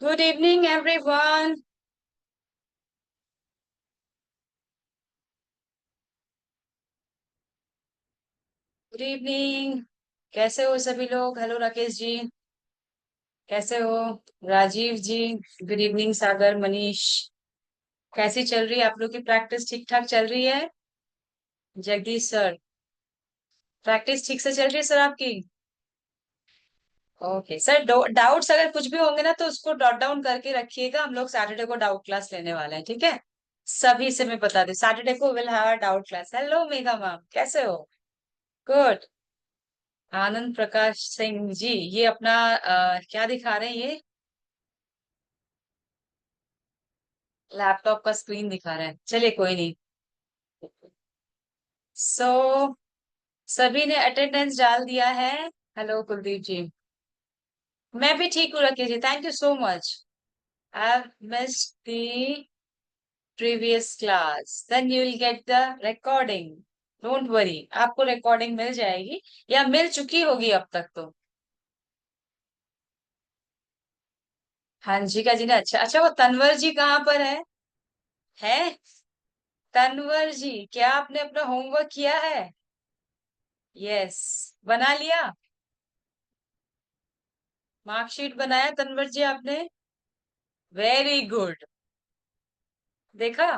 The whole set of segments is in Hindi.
Good evening, everyone. Good evening. कैसे हो सभी लोग? हेलो राकेश जी, कैसे हो? राजीव जी, गुड इवनिंग। सागर, मनीष, कैसी चल रही है आप लोग की प्रैक्टिस? ठीक ठाक चल रही है? जगदीश सर, प्रैक्टिस ठीक से चल रही है सर आपकी? ओके सर, डाउट्स अगर कुछ भी होंगे ना तो उसको डॉट डाउन करके रखिएगा। हम लोग सैटरडे को डाउट क्लास लेने वाले हैं, ठीक है? सभी से मैं बता दूं, सैटरडे को will have doubt class. Hello Megha ma'am, कैसे हो? गुड। आनंद प्रकाश सिंह जी, ये अपना क्या दिखा रहे हैं ये? लैपटॉप का स्क्रीन दिखा रहा है, चलिए कोई नहीं। सो सभी ने अटेंडेंस डाल दिया है। हेलो कुलदीप जी। मैं भी ठीक हूँ Rakhi ji, thank you so much. I missed the previous class, then you will get the recording. Don't worry, आपको रिकॉर्डिंग मिल जाएगी या मिल चुकी होगी अब तक तो। हाँ जी का जी ने, अच्छा अच्छा, वो तनवर जी कहाँ पर है? तनवर जी, क्या आपने अपना होमवर्क किया है? यस, बना लिया? मार्कशीट बनाया तनवर जी आपने? Very good. देखा,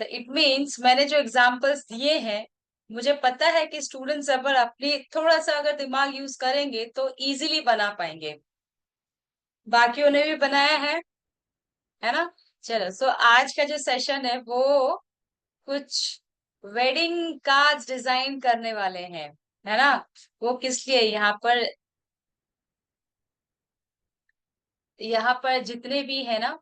तो इट मीन्स मैंने जो एग्जांपल्स दिए हैं, मुझे पता है कि स्टूडेंट्स अगर अपनी थोड़ा सा अगर दिमाग यूज करेंगे तो इजीली बना पाएंगे। बाकियों ने भी बनाया है ना? चलो, सो आज का जो सेशन है वो कुछ वेडिंग कार्ड्स डिजाइन करने वाले हैं, है ना? वो किस लिए? यहाँ पर जितने भी है ना,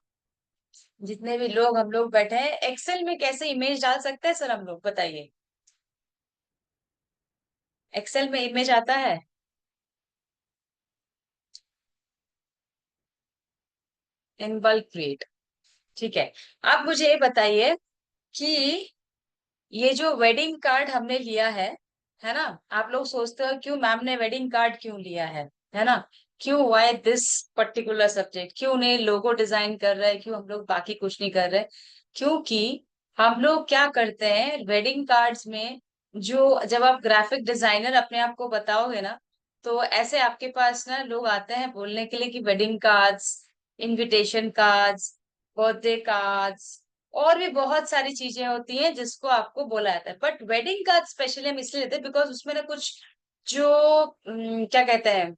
जितने भी लोग हम लोग बैठे हैं, एक्सेल में कैसे इमेज डाल सकते हैं सर हम लोग, बताइए। एक्सेल में इमेज आता है? इन बल्क क्रिएट, ठीक है। आप मुझे ये बताइए कि ये जो वेडिंग कार्ड हमने लिया है ना? आप लोग सोचते हो क्यों मैम ने वेडिंग कार्ड क्यों लिया है ना? क्यों, वाई दिस पर्टिकुलर सब्जेक्ट, क्यों नहीं लोगो डिजाइन कर रहे हैं, क्यों हम लोग बाकी कुछ नहीं कर रहे? क्योंकि हम लोग क्या करते हैं वेडिंग कार्ड्स में, जो जब आप ग्राफिक डिजाइनर अपने आप को बताओगे ना, तो ऐसे आपके पास ना लोग आते हैं बोलने के लिए कि wedding cards, invitation cards, birthday cards, और भी बहुत सारी चीजें होती हैं जिसको आपको बोला जाता है। बट वेडिंग कार्ड स्पेशली हम इसलिए लेते हैं बिकॉज उसमें ना कुछ जो क्या कहते हैं,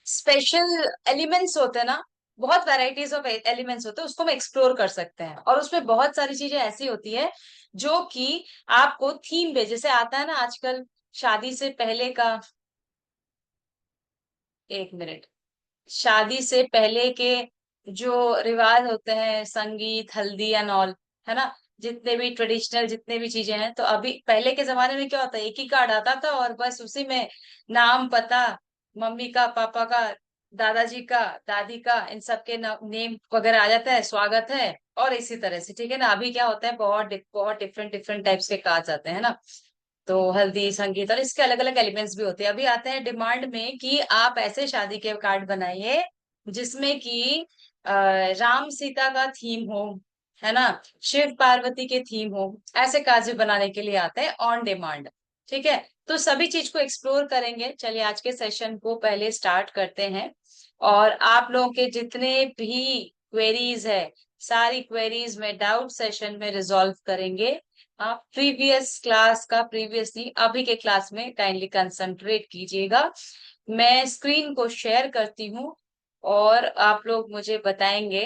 स्पेशल एलिमेंट्स होते हैं ना, बहुत वैरायटीज ऑफ एलिमेंट्स होते हैं, उसको हम एक्सप्लोर कर सकते हैं। और उसमें बहुत सारी चीजें ऐसी होती है जो कि आपको थीम पे, जैसे आता है ना आजकल शादी से पहले का, एक मिनट, शादी से पहले के जो रिवाज होते हैं, संगीत, हल्दी एंड ऑल, है ना? जितने भी ट्रेडिशनल जितने भी चीजें हैं, तो अभी पहले के जमाने में क्या होता है, एक ही कार्ड आता था और बस उसी में नाम, पता, मम्मी का, पापा का, दादाजी का, दादी का, इन सब के नेम वगैरह आ जाता है, स्वागत है, और इसी तरह से, ठीक है ना? अभी क्या होता है, बहुत डिफरेंट डिफरेंट टाइप्स के कार्ड्स आते हैं ना। तो हल्दी, संगीत और इसके अलग अलग एलिमेंट्स भी होते हैं। अभी आते हैं डिमांड में कि आप ऐसे शादी के कार्ड बनाइए जिसमें कि राम सीता का थीम हो, है ना? शिव पार्वती के थीम हो, ऐसे कार्ड भी बनाने के लिए आते हैं ऑन डिमांड। ठीक है, तो सभी चीज को एक्सप्लोर करेंगे। चलिए आज के सेशन को पहले स्टार्ट करते हैं। और आप लोगों के जितने भी क्वेरीज है, सारी क्वेरीज में डाउट सेशन में रिजॉल्व करेंगे। आप प्रीवियस क्लास का, प्रीवियस नहीं अभी के क्लास में काइंडली कंसंट्रेट कीजिएगा। मैं स्क्रीन को शेयर करती हूँ और आप लोग मुझे बताएंगे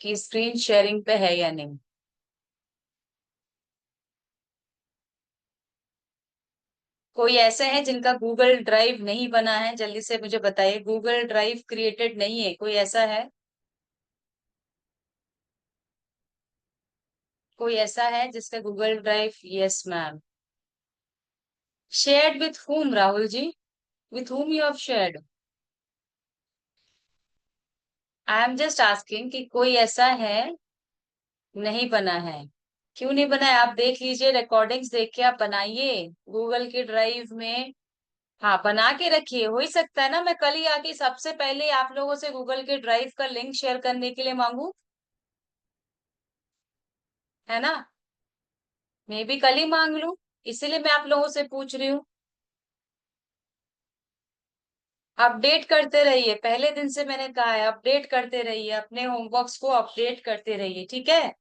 कि स्क्रीन शेयरिंग पे है या नहीं। कोई ऐसे हैं जिनका गूगल ड्राइव नहीं बना है? जल्दी से मुझे बताइए, गूगल ड्राइव क्रिएटेड नहीं है, कोई ऐसा है? कोई ऐसा है जिसका Google drive? Yes ma'am. Shared with whom Rahul ji? With whom you have shared? I am just asking कि कोई ऐसा है? नहीं बना है? क्यों नहीं बना है? आप देख लीजिए, रिकॉर्डिंग्स देख के आप बनाइए गूगल के ड्राइव में। हाँ बना के रखिए, हो ही सकता है ना मैं कल ही आके सबसे पहले आप लोगों से गूगल के ड्राइव का लिंक शेयर करने के लिए मांगू, है ना। मैं भी कल ही मांग लूं, इसीलिए मैं आप लोगों से पूछ रही हूँ। अपडेट करते रहिए, पहले दिन से मैंने कहा है अपडेट करते रहिए, अपने होमवर्क्स को अपडेट करते रहिए, ठीक है।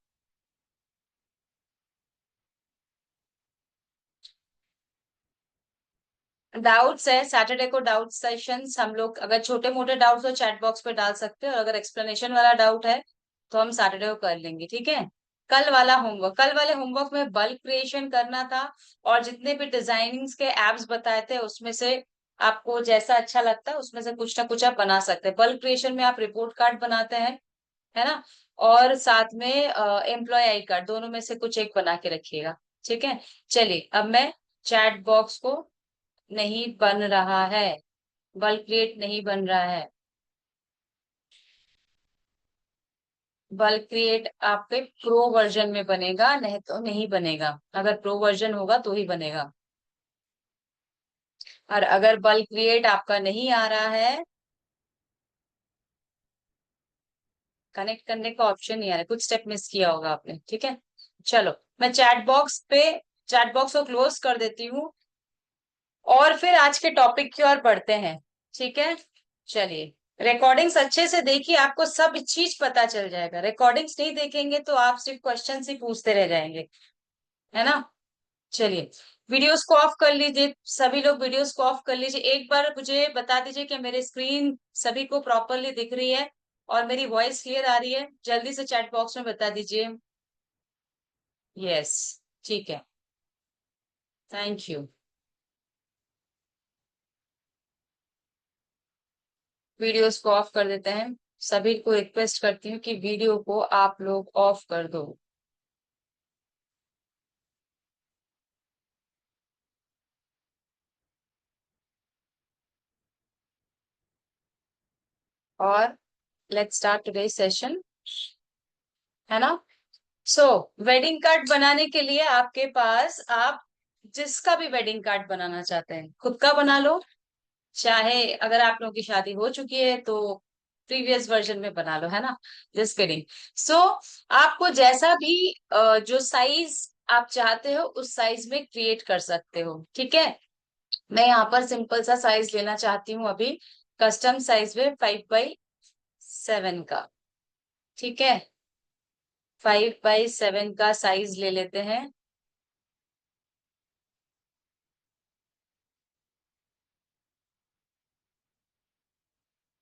डाउट्स है सैटरडे को, डाउट सेशंस हम लोग अगर छोटे मोटे डाउट्स हो चैट बॉक्स पे डाल सकते हो, और अगर एक्सप्लेनेशन वाला डाउट है तो हम सैटरडे को कर लेंगे, ठीक है। कल वाले होमवर्क में बल्क क्रिएशन करना था, और जितने भी डिजाइनिंग्स के एप्स बताए थे उसमें से आपको जैसा अच्छा लगता है उसमें से कुछ ना कुछ आप बना सकते हैं। बल्क क्रिएशन में आप रिपोर्ट कार्ड बनाते हैं, है ना, और साथ में एम्प्लॉय आई कार्ड, दोनों में से कुछ एक बना के रखिएगा, ठीक है। चलिए अब मैं चैट बॉक्स को, नहीं बन रहा है, बल्क क्रिएट नहीं बन रहा है। बल्क क्रिएट आपके प्रो वर्जन में बनेगा, नहीं तो नहीं बनेगा, अगर प्रो वर्जन होगा तो ही बनेगा। और अगर बल्क क्रिएट आपका नहीं आ रहा है, कनेक्ट करने का ऑप्शन नहीं आ रहा है, कुछ स्टेप मिस किया होगा आपने, ठीक है। चलो मैं चैट बॉक्स को क्लोज कर देती हूँ, और फिर आज के टॉपिक की ओर बढ़ते हैं, ठीक है। चलिए, रिकॉर्डिंग्स अच्छे से देखिए, आपको सब चीज पता चल जाएगा। रिकॉर्डिंग्स नहीं देखेंगे तो आप सिर्फ क्वेश्चन ही पूछते रह जाएंगे, है ना। चलिए, वीडियोस को ऑफ कर लीजिए, सभी लोग वीडियोस को ऑफ कर लीजिए। एक बार मुझे बता दीजिए कि मेरे स्क्रीन सभी को प्रॉपरली दिख रही है और मेरी वॉइस क्लियर आ रही है, जल्दी से चैट बॉक्स में बता दीजिए। यस, ठीक है, थैंक यू। वीडियोस को ऑफ कर देते हैं, सभी को रिक्वेस्ट करती हूँ कि वीडियो को आप लोग ऑफ कर दो। और लेट्स स्टार्ट टुडे सेशन, है ना। सो वेडिंग कार्ड बनाने के लिए आपके पास, आप जिसका भी वेडिंग कार्ड बनाना चाहते हैं खुद का बना लो, चाहे अगर आप लोगों की शादी हो चुकी है तो प्रीवियस वर्जन में बना लो, है ना। Just kidding. सो आपको जैसा भी जो साइज आप चाहते हो उस साइज में क्रिएट कर सकते हो, ठीक है। मैं यहाँ पर सिंपल सा साइज लेना चाहती हूँ अभी, कस्टम साइज में 5x7 का, ठीक है। 5x7 का साइज ले लेते हैं।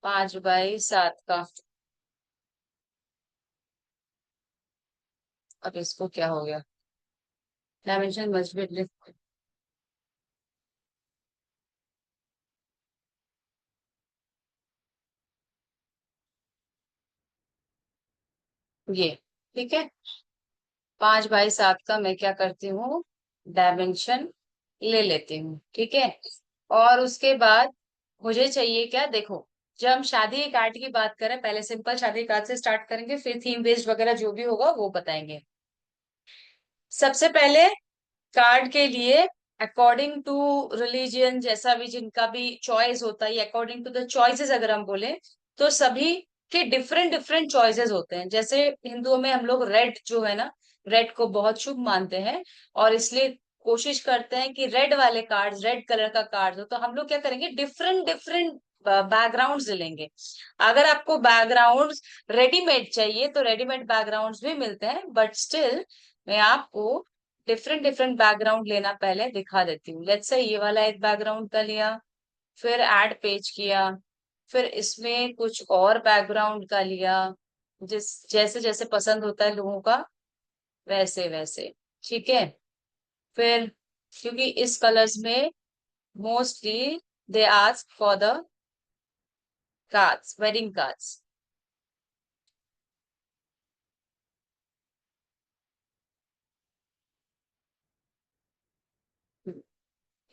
5x7 का, अब इसको क्या हो गया, डायमेंशन मस्ट बी, ये ठीक है। 5x7 का मैं क्या करती हूँ, डायमेंशन ले लेती हूँ, ठीक है। और उसके बाद मुझे चाहिए क्या, देखो, जब हम शादी के कार्ड की बात करें, पहले सिंपल शादी के कार्ड से स्टार्ट करेंगे, फिर थीम बेस्ड वगैरह जो भी होगा वो बताएंगे। सबसे पहले कार्ड के लिए अकॉर्डिंग टू रिलीजियन, जैसा भी जिनका भी चॉइस होता है, अकॉर्डिंग टू द चॉइसेस अगर हम बोले तो सभी के डिफरेंट डिफरेंट चॉइसेस होते हैं। जैसे हिंदुओं में हम लोग रेड जो है ना, रेड को बहुत शुभ मानते हैं, और इसलिए कोशिश करते हैं कि रेड वाले कार्ड्स, रेड कलर का कार्ड हो, तो हम लोग क्या करेंगे, डिफरेंट डिफरेंट बैकग्राउंड्स लेंगे। अगर आपको बैकग्राउंड्स रेडीमेड चाहिए तो रेडीमेड बैकग्राउंड्स भी मिलते हैं, बट स्टिल मैं आपको डिफरेंट डिफरेंट बैकग्राउंड लेना पहले दिखा देती हूँ। लेट्स से ये वाला एक बैकग्राउंड का लिया, फिर ऐड पेज किया, फिर इसमें कुछ और बैकग्राउंड का लिया, जिस जैसे जैसे पसंद होता है लोगों का, वैसे वैसे, ठीक है। फिर क्योंकि इस कलर्स में mostly they ask for the cards, wedding cards,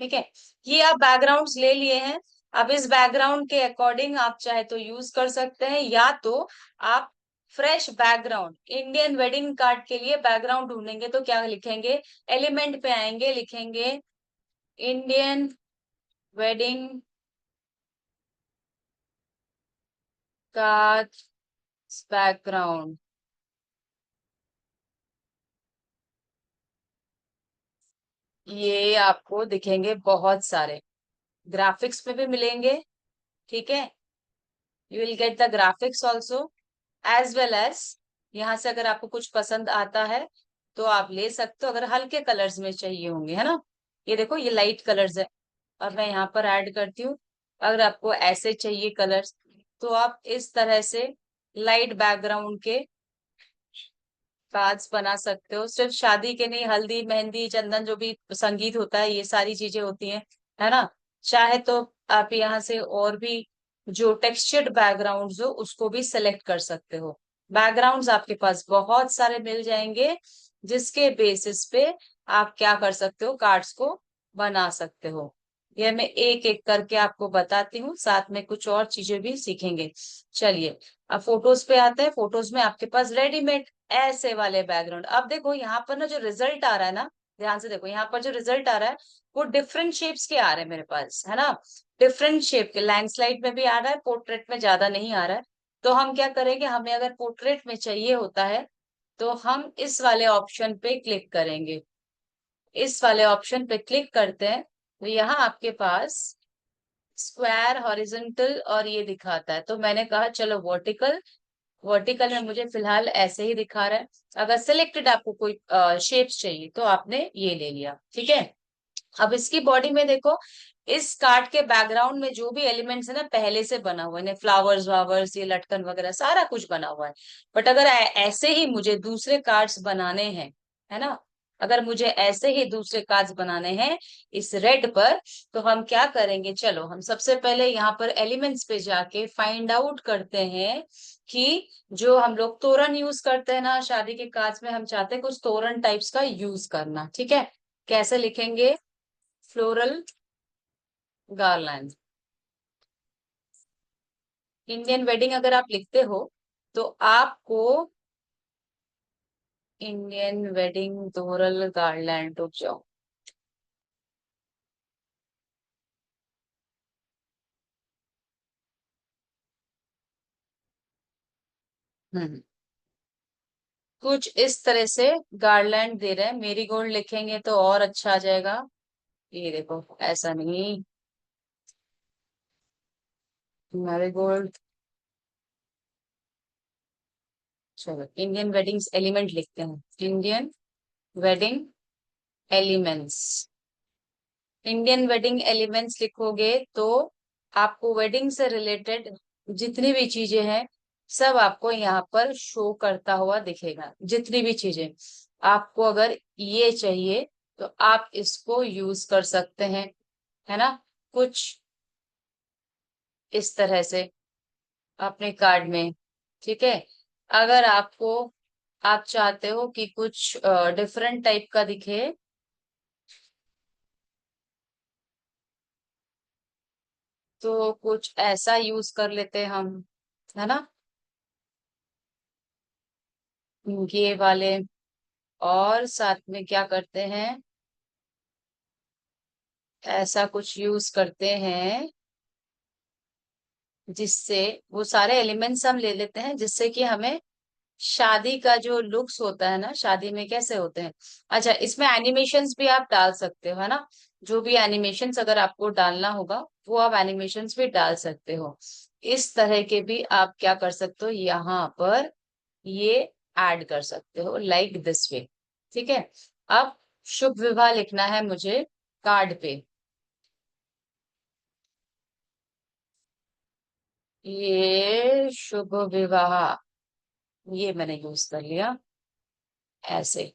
ठीक है। ये आप बैकग्राउंड्स ले लिए हैं। अब इस बैकग्राउंड के अकॉर्डिंग आप चाहे तो यूज कर सकते हैं, या तो आप fresh background, Indian wedding card के लिए बैकग्राउंड ढूंढेंगे तो क्या लिखेंगे, एलिमेंट पे आएंगे, लिखेंगे इंडियन वेडिंग कार्ड बैकग्राउंड, ये आपको दिखेंगे बहुत सारे, ग्राफिक्स में भी मिलेंगे। ठीक है, you will get the graphics also as well as, यहाँ से अगर आपको कुछ पसंद आता है तो आप ले सकते हो, अगर हल्के कलर्स में चाहिए होंगे, है ना। ये देखो ये लाइट कलर्स है, और मैं यहाँ पर ऐड करती हूँ। अगर आपको ऐसे चाहिए कलर्स, तो आप इस तरह से लाइट बैकग्राउंड के कार्ड्स बना सकते हो। सिर्फ शादी के नहीं, हल्दी मेहंदी चंदन जो भी संगीत होता है, ये सारी चीजें होती हैं, है ना। चाहे तो आप यहाँ से और भी जो टेक्सचर्ड बैकग्राउंड्स हो उसको भी सिलेक्ट कर सकते हो। बैकग्राउंड्स आपके पास बहुत सारे मिल जाएंगे, जिसके बेसिस पे आप क्या कर सकते हो, कार्ड्स को बना सकते हो। ये मैं एक एक करके आपको बताती हूँ, साथ में कुछ और चीजें भी सीखेंगे। चलिए, अब फोटोज पे आते हैं। फोटोज में आपके पास रेडीमेड ऐसे वाले बैकग्राउंड, अब देखो यहाँ पर ना जो रिजल्ट आ रहा है ना, ध्यान से देखो, यहाँ पर जो रिजल्ट आ रहा है वो डिफरेंट शेप्स के आ रहे हैं मेरे पास, है ना। डिफरेंट शेप के, लैंडस्लाइड में भी आ रहा है, पोर्ट्रेट में ज्यादा नहीं आ रहा है। तो हम क्या करेंगे, हमें अगर पोर्ट्रेट में चाहिए होता है तो हम इस वाले ऑप्शन पे क्लिक करेंगे। इस वाले ऑप्शन पे क्लिक करते हैं तो यहाँ आपके पास स्क्वायर, हॉरिजॉन्टल और ये दिखाता है। तो मैंने कहा चलो वर्टिकल, वर्टिकल में मुझे फिलहाल ऐसे ही दिखा रहा है। अगर सिलेक्टेड आपको कोई शेप्स चाहिए तो आपने ये ले लिया, ठीक है। अब इसकी बॉडी में देखो, इस कार्ड के बैकग्राउंड में जो भी एलिमेंट्स है ना पहले से बना हुआ है, फ्लावर्स वावर्स ये लटकन वगैरह सारा कुछ बना हुआ है। बट अगर ऐसे ही मुझे दूसरे कार्ड्स बनाने हैं, है ना, अगर मुझे ऐसे ही दूसरे कार्ड्स बनाने हैं इस रेड पर, तो हम क्या करेंगे, चलो हम सबसे पहले यहाँ पर एलिमेंट्स पे जाके फाइंड आउट करते हैं कि जो हम लोग तोरण यूज करते हैं ना शादी के कार्ड्स में, हम चाहते हैं कुछ तोरण टाइप्स का यूज करना। ठीक है, कैसे लिखेंगे, फ्लोरल गार्लैंड। इंडियन वेडिंग अगर आप लिखते हो तो आपको इंडियन वेडिंग फ्लोरल गार्लैंड, रुक जाओ, हम्म, कुछ इस तरह से गार्लैंड दे रहे हैं। मेरीगोल्ड लिखेंगे तो और अच्छा आ जाएगा। ये देखो ऐसा नहीं, मैरीगोल्ड, चलो इंडियन वेडिंग्स एलिमेंट लिखते हैं, Indian wedding elements. Indian wedding elements लिखोगे तो आपको वेडिंग से रिलेटेड जितनी भी चीजें हैं सब आपको यहाँ पर शो करता हुआ दिखेगा। जितनी भी चीजें आपको अगर ये चाहिए तो आप इसको यूज कर सकते हैं, है ना। कुछ इस तरह से अपने कार्ड में, ठीक है। अगर आपको, आप चाहते हो कि कुछ डिफरेंट टाइप का दिखे, तो कुछ ऐसा यूज कर लेते हैं हम, है ना, ये वाले। और साथ में क्या करते हैं, ऐसा कुछ यूज करते हैं जिससे वो सारे एलिमेंट्स हम ले लेते हैं, जिससे कि हमें शादी का जो लुक्स होता है ना, शादी में कैसे होते हैं। अच्छा, इसमें एनिमेशंस भी आप डाल सकते हो, है ना। जो भी एनिमेशंस अगर आपको डालना होगा वो आप एनिमेशंस भी डाल सकते हो। इस तरह के भी आप क्या कर सकते हो, यहाँ पर ये ऐड कर सकते हो लाइक दिस वे। ठीक है, अब शुभ विवाह लिखना है मुझे कार्ड पे। ये शुभ विवाह, ये मैंने यूज कर लिया ऐसे,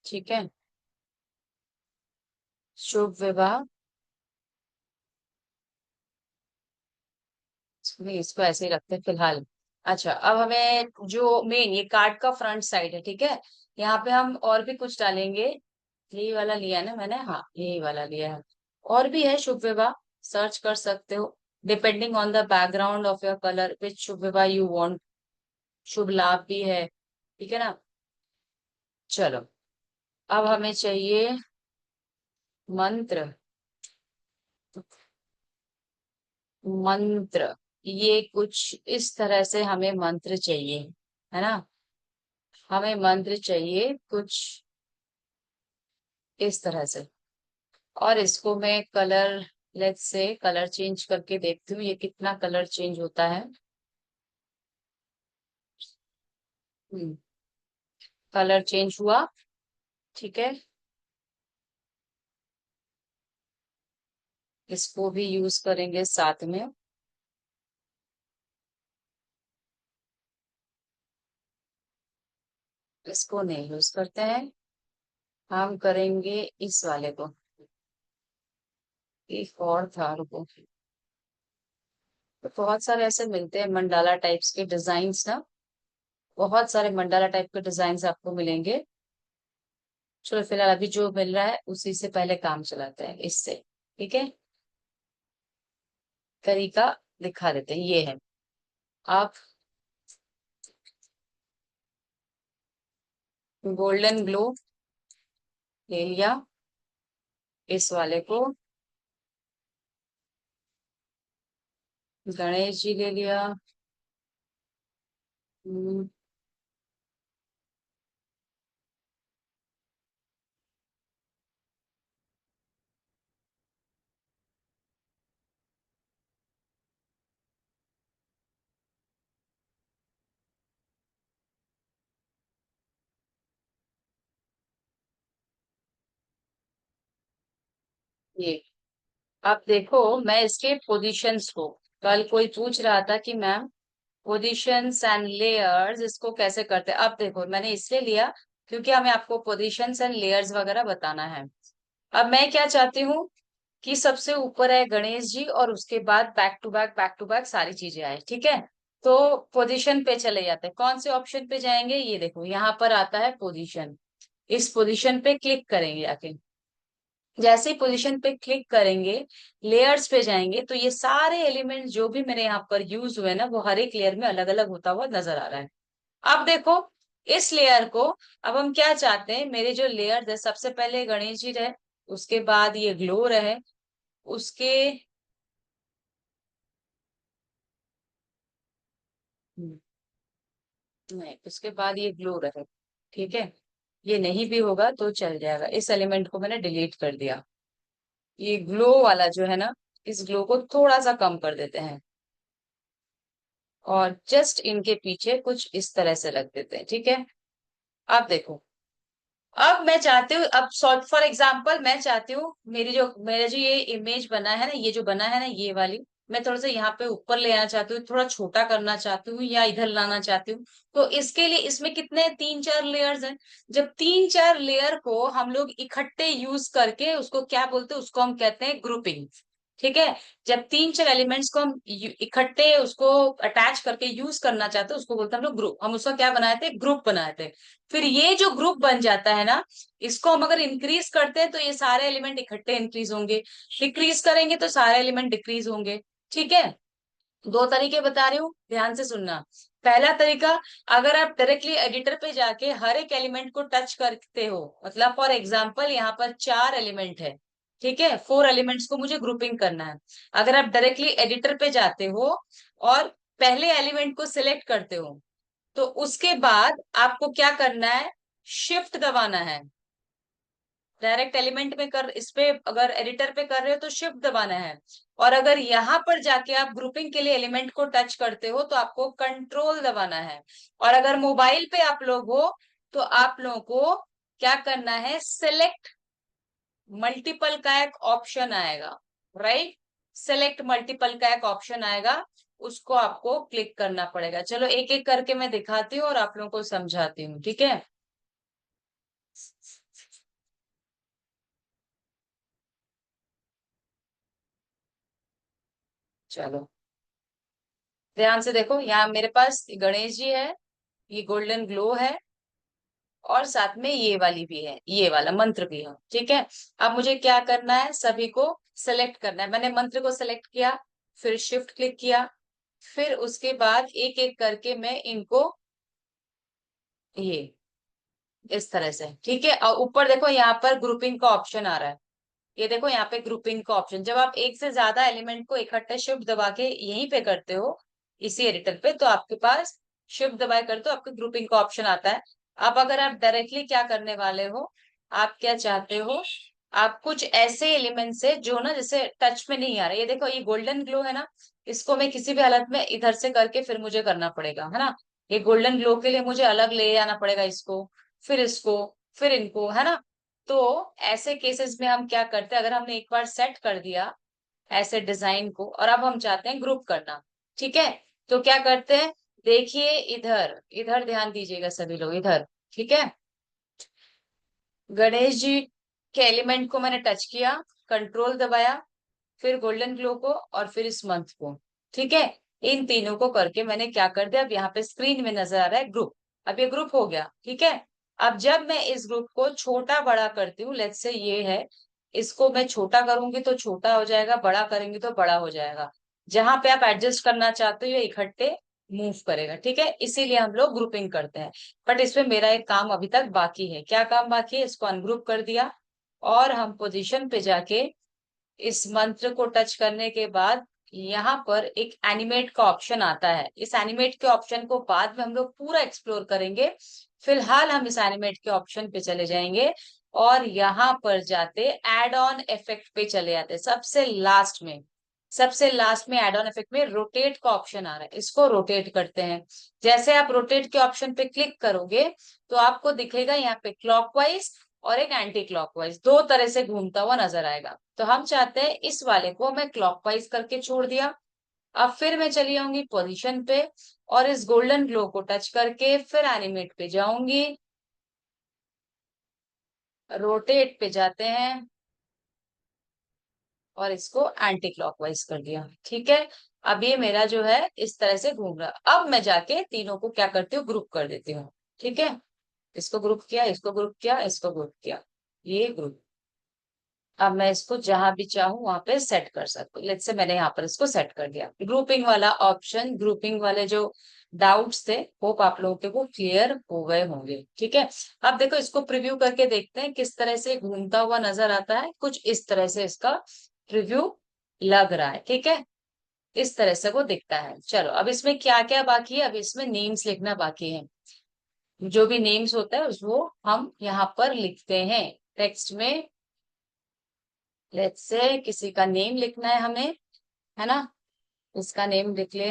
ठीक है। शुभ विवाह, नहीं इसको ऐसे ही रखते हैं फिलहाल। अच्छा, अब हमें जो मेन ये कार्ड का फ्रंट साइड है, ठीक है, यहाँ पे हम और भी कुछ डालेंगे। यही वाला लिया है ना मैंने, हाँ यही वाला लिया है। और भी है शुभ विवाह, सर्च कर सकते हो, depending on the background of your colour which शुभ विवाह यू वांट। शुभ लाभ भी है, ठीक है ना। चलो, अब हमें चाहिए मंत्र। मंत्र, ये कुछ इस तरह से हमें मंत्र चाहिए, है ना। हमें मंत्र चाहिए कुछ इस तरह से। और इसको मैं colour, let's say colour change करके देखती हूँ ये कितना कलर चेंज होता है। कलर चेंज हुआ, ठीक है। इसको भी यूज करेंगे साथ में। इसको नहीं यूज करते हैं, हम करेंगे इस वाले को। एक और था, रुको। तो बहुत सारे ऐसे मिलते हैं मंडाला टाइप्स के डिजाइन्स ना, बहुत सारे मंडाला टाइप के डिजाइन आपको मिलेंगे। चलो फिलहाल अभी जो मिल रहा है उसी से पहले काम चलाते हैं, इससे। ठीक है, तरीका दिखा देते हैं, ये है। आप गोल्डन ग्लो ले लिया, इस वाले को। गणेश जी ले लिया। हम्म, ये। अब देखो, मैं इसके पोजीशंस को, कल कोई पूछ रहा था कि मैम पोजीशंस एंड लेयर्स इसको कैसे करते हैं। अब देखो मैंने इसलिए लिया क्योंकि हमें आपको पोजीशंस एंड लेयर्स वगैरह बताना है। अब मैं क्या चाहती हूँ कि सबसे ऊपर है गणेश जी और उसके बाद बैक टू बैक सारी चीजें आए, ठीक है। तो पोजीशन पे चले जाते हैं, कौन से ऑप्शन पे जाएंगे, ये देखो यहाँ पर आता है पोजीशन। इस पोजीशन पे क्लिक करेंगे आके। जैसे ही पोजीशन पे क्लिक करेंगे, लेयर्स पे जाएंगे, तो ये सारे एलिमेंट जो भी मेरे यहाँ पर यूज हुए ना, वो हर एक लेयर में अलग अलग होता हुआ नजर आ रहा है। अब देखो, इस लेयर को, अब हम क्या चाहते हैं, मेरे जो लेयर है सबसे पहले गणेश जी रहे, उसके बाद ये ग्लो रहे, उसके नहीं, उसके बाद ये ग्लो रहे, ठीक है। ये नहीं भी होगा तो चल जाएगा, इस एलिमेंट को मैंने डिलीट कर दिया। ये ग्लो वाला जो है ना, इस ग्लो को थोड़ा सा कम कर देते हैं और जस्ट इनके पीछे कुछ इस तरह से रख देते हैं, ठीक है। अब देखो, अब मैं चाहती हूँ, अब सॉर्ट फॉर एग्जांपल मैं चाहती हूँ मेरा जो ये इमेज बना है ना, ये जो बना है ना, ये वाली, मैं थोड़ा सा यहाँ पे ऊपर ले आना चाहती हूँ, थोड़ा छोटा करना चाहती हूँ या इधर लाना चाहती हूँ। तो इसके लिए इसमें कितने, तीन चार लेयर्स हैं। जब तीन चार लेयर को हम लोग इकट्ठे यूज करके उसको क्या बोलते हैं, उसको हम कहते हैं ग्रुपिंग, ठीक है। जब तीन चार एलिमेंट्स को हम इकट्ठे उसको अटैच करके यूज करना चाहते हैं, उसको बोलते हैं हम लोग ग्रुप। हम उसका क्या बनाए थे, ग्रुप बनाए थे। फिर ये जो ग्रुप बन जाता है ना, इसको हम अगर इंक्रीज करते हैं तो ये सारे एलिमेंट इकट्ठे इंक्रीज होंगे, डिक्रीज करेंगे तो सारे एलिमेंट डिक्रीज होंगे, ठीक है। दो तरीके बता रही हूँ, ध्यान से सुनना। पहला तरीका, अगर आप डायरेक्टली एडिटर पे जाके हर एक एलिमेंट को टच करते हो, मतलब फॉर एग्जांपल यहाँ पर चार एलिमेंट है, ठीक है, फोर एलिमेंट्स को मुझे ग्रुपिंग करना है। अगर आप डायरेक्टली एडिटर पे जाते हो और पहले एलिमेंट को सिलेक्ट करते हो, तो उसके बाद आपको क्या करना है, शिफ्ट दबाना है। डायरेक्ट एलिमेंट में कर, इस पे अगर एडिटर पे कर रहे हो तो शिफ्ट दबाना है। और अगर यहाँ पर जाके आप ग्रुपिंग के लिए एलिमेंट को टच करते हो तो आपको कंट्रोल दबाना है। और अगर मोबाइल पे आप लोग हो तो आप लोगों को क्या करना है, सेलेक्ट मल्टीपल का एक ऑप्शन आएगा, राइट। सेलेक्ट मल्टीपल का एक ऑप्शन आएगा, उसको आपको क्लिक करना पड़ेगा। चलो एक एक करके मैं दिखाती हूँ और आप लोगों को समझाती हूँ, ठीक है। चलो ध्यान से देखो, यहाँ मेरे पास गणेश जी है, ये गोल्डन ग्लो है, और साथ में ये वाली भी है, ये वाला मंत्र भी है, ठीक है। अब मुझे क्या करना है, सभी को सेलेक्ट करना है। मैंने मंत्र को सेलेक्ट किया, फिर शिफ्ट क्लिक किया, फिर उसके बाद एक एक करके मैं इनको, ये इस तरह से, ठीक है। और ऊपर देखो यहाँ पर ग्रुपिंग का ऑप्शन आ रहा है, ये देखो यहाँ पे ग्रुपिंग का ऑप्शन, जब आप एक से ज्यादा एलिमेंट को इकट्ठे शिफ्ट दबा के यहीं पे करते हो इसी एडिटर पे, तो आपके पास शिफ्ट दबाए करते हो आपके ग्रुपिंग का ऑप्शन आता है। अब अगर आप डायरेक्टली क्या करने वाले हो, आप क्या चाहते हो, आप कुछ ऐसे एलिमेंट से जो ना जैसे टच में नहीं आ रहे, ये देखो ये गोल्डन ग्लो है ना, इसको मैं किसी भी हालत में इधर से करके फिर मुझे करना पड़ेगा, है ना। ये गोल्डन ग्लो के लिए मुझे अलग ले आना पड़ेगा इसको, फिर इनको, है ना। तो ऐसे केसेस में हम क्या करते हैं, अगर हमने एक बार सेट कर दिया ऐसे डिजाइन को और अब हम चाहते हैं ग्रुप करना, ठीक है, तो क्या करते हैं, देखिए इधर इधर ध्यान दीजिएगा सभी लोग इधर, ठीक है। गणेश जी के एलिमेंट को मैंने टच किया, कंट्रोल दबाया, फिर गोल्डन ग्लो को और फिर इस मंथ को, ठीक है। इन तीनों को करके मैंने क्या कर दिया, अब यहाँ पे स्क्रीन में नजर आ रहा है ग्रुप। अब ये ग्रुप हो गया, ठीक है। अब जब मैं इस ग्रुप को छोटा बड़ा करती हूँ, लेट्स से ये है, इसको मैं छोटा करूंगी तो छोटा हो जाएगा, बड़ा करेंगे तो बड़ा हो जाएगा। जहां पे आप एडजस्ट करना चाहते हो ये इकट्ठे मूव करेगा, ठीक है, इसीलिए हम लोग ग्रुपिंग करते हैं। बट इसमें मेरा एक काम अभी तक बाकी है, क्या काम बाकी है, इसको अनग्रुप कर दिया और हम पोजीशन पे जाके इस मंत्र को टच करने के बाद यहाँ पर एक एनिमेट का ऑप्शन आता है। इस एनिमेट के ऑप्शन को बाद में हम लोग पूरा एक्सप्लोर करेंगे, फिलहाल हम इस एनिमेट के ऑप्शन पे चले जाएंगे और यहाँ पर जाते एड ऑन इफेक्ट पे चले जाते सबसे लास्ट में एड ऑन इफेक्ट में रोटेट का ऑप्शन आ रहा है, इसको रोटेट करते हैं। जैसे आप रोटेट के ऑप्शन पे क्लिक करोगे तो आपको दिखेगा यहाँ पे क्लॉकवाइज और एक एंटी क्लॉकवाइज, दो तरह से घूमता हुआ नजर आएगा। तो हम चाहते हैं इस वाले को मैं क्लॉकवाइज करके छोड़ दिया। अब फिर मैं चली आऊंगी पोजीशन पे और इस गोल्डन ग्लो को टच करके फिर एनिमेट पे जाऊंगी, रोटेट पे जाते हैं और इसको एंटी क्लॉकवाइज कर दिया, ठीक है। अब ये मेरा जो है इस तरह से घूम रहा। अब मैं जाके तीनों को क्या करती हूँ, ग्रुप कर देती हूँ, ठीक है। इसको ग्रुप किया, इसको ग्रुप किया, इसको ग्रुप किया, ये ग्रुप। अब मैं इसको जहां भी चाहूँ वहां पे सेट कर सकती हूँ, लेट्स से मैंने यहाँ पर इसको सेट कर दिया। ग्रुपिंग वाला ऑप्शन, ग्रुपिंग वाले जो डाउट्स थे, होप आप लोगों के वो क्लियर हो गए होंगे, ठीक है। अब देखो इसको प्रिव्यू करके देखते हैं किस तरह से घूमता हुआ नजर आता है, कुछ इस तरह से इसका प्रिव्यू लग रहा है, ठीक है। इस तरह से वो दिखता है। चलो अब इसमें क्या क्या बाकी है, अब इसमें नेम्स लिखना बाकी है। जो भी नेम्स होता है उसको हम यहाँ पर लिखते हैं टेक्स्ट में। लेट्स से किसी का नेम लिखना है हमें, है ना, इसका नेम लिख ले,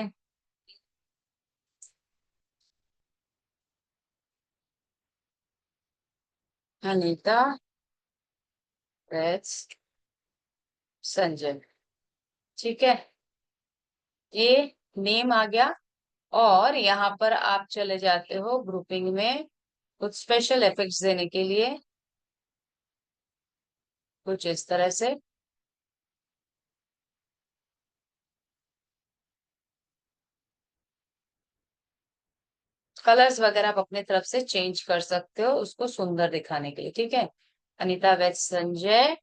अनीता रेड्स संजय, ठीक है, ये नेम आ गया। और यहाँ पर आप चले जाते हो ग्रुपिंग में कुछ स्पेशल इफेक्ट्स देने के लिए, कुछ इस तरह से। कलर्स वगैरह आप अपने तरफ से चेंज कर सकते हो उसको सुंदर दिखाने के लिए, ठीक है। अनीता वेज संजय।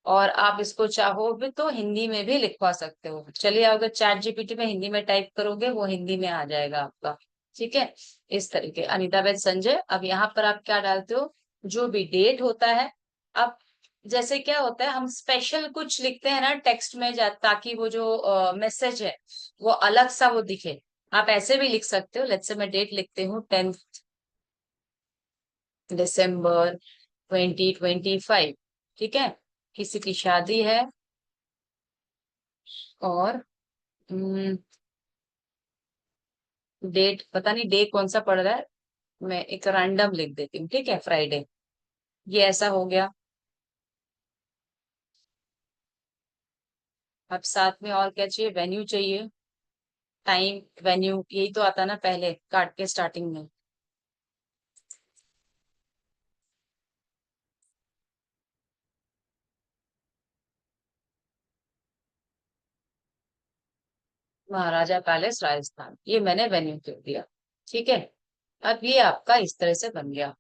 और आप इसको चाहो भी तो हिंदी में भी लिखवा सकते हो, चलिए अगर चैट जीपीटी में हिंदी में टाइप करोगे वो हिंदी में आ जाएगा आपका, ठीक है। इस तरीके अनीता वेद संजय। अब यहाँ पर आप क्या डालते हो, जो भी डेट होता है। अब जैसे क्या होता है, हम स्पेशल कुछ लिखते हैं ना टेक्स्ट में ताकि वो जो मैसेज है वो अलग सा वो दिखे, आप ऐसे भी लिख सकते हो। लेट्स से मैं डेट लिखती हूँ 10 दिसंबर 2025, ठीक है। किसी की शादी है और डेट पता नहीं डे कौन सा पड़ रहा है, मैं एक रैंडम लिख देती हूँ, ठीक है, फ्राइडे। ये ऐसा हो गया। अब साथ में और क्या चाहिए, वेन्यू चाहिए, टाइम वेन्यू यही तो आता ना पहले कार्ड के स्टार्टिंग में। महाराजा पैलेस राजस्थान, ये मैंने वेन्यू कर दिया, ठीक है। अब ये आपका इस तरह से बन गया।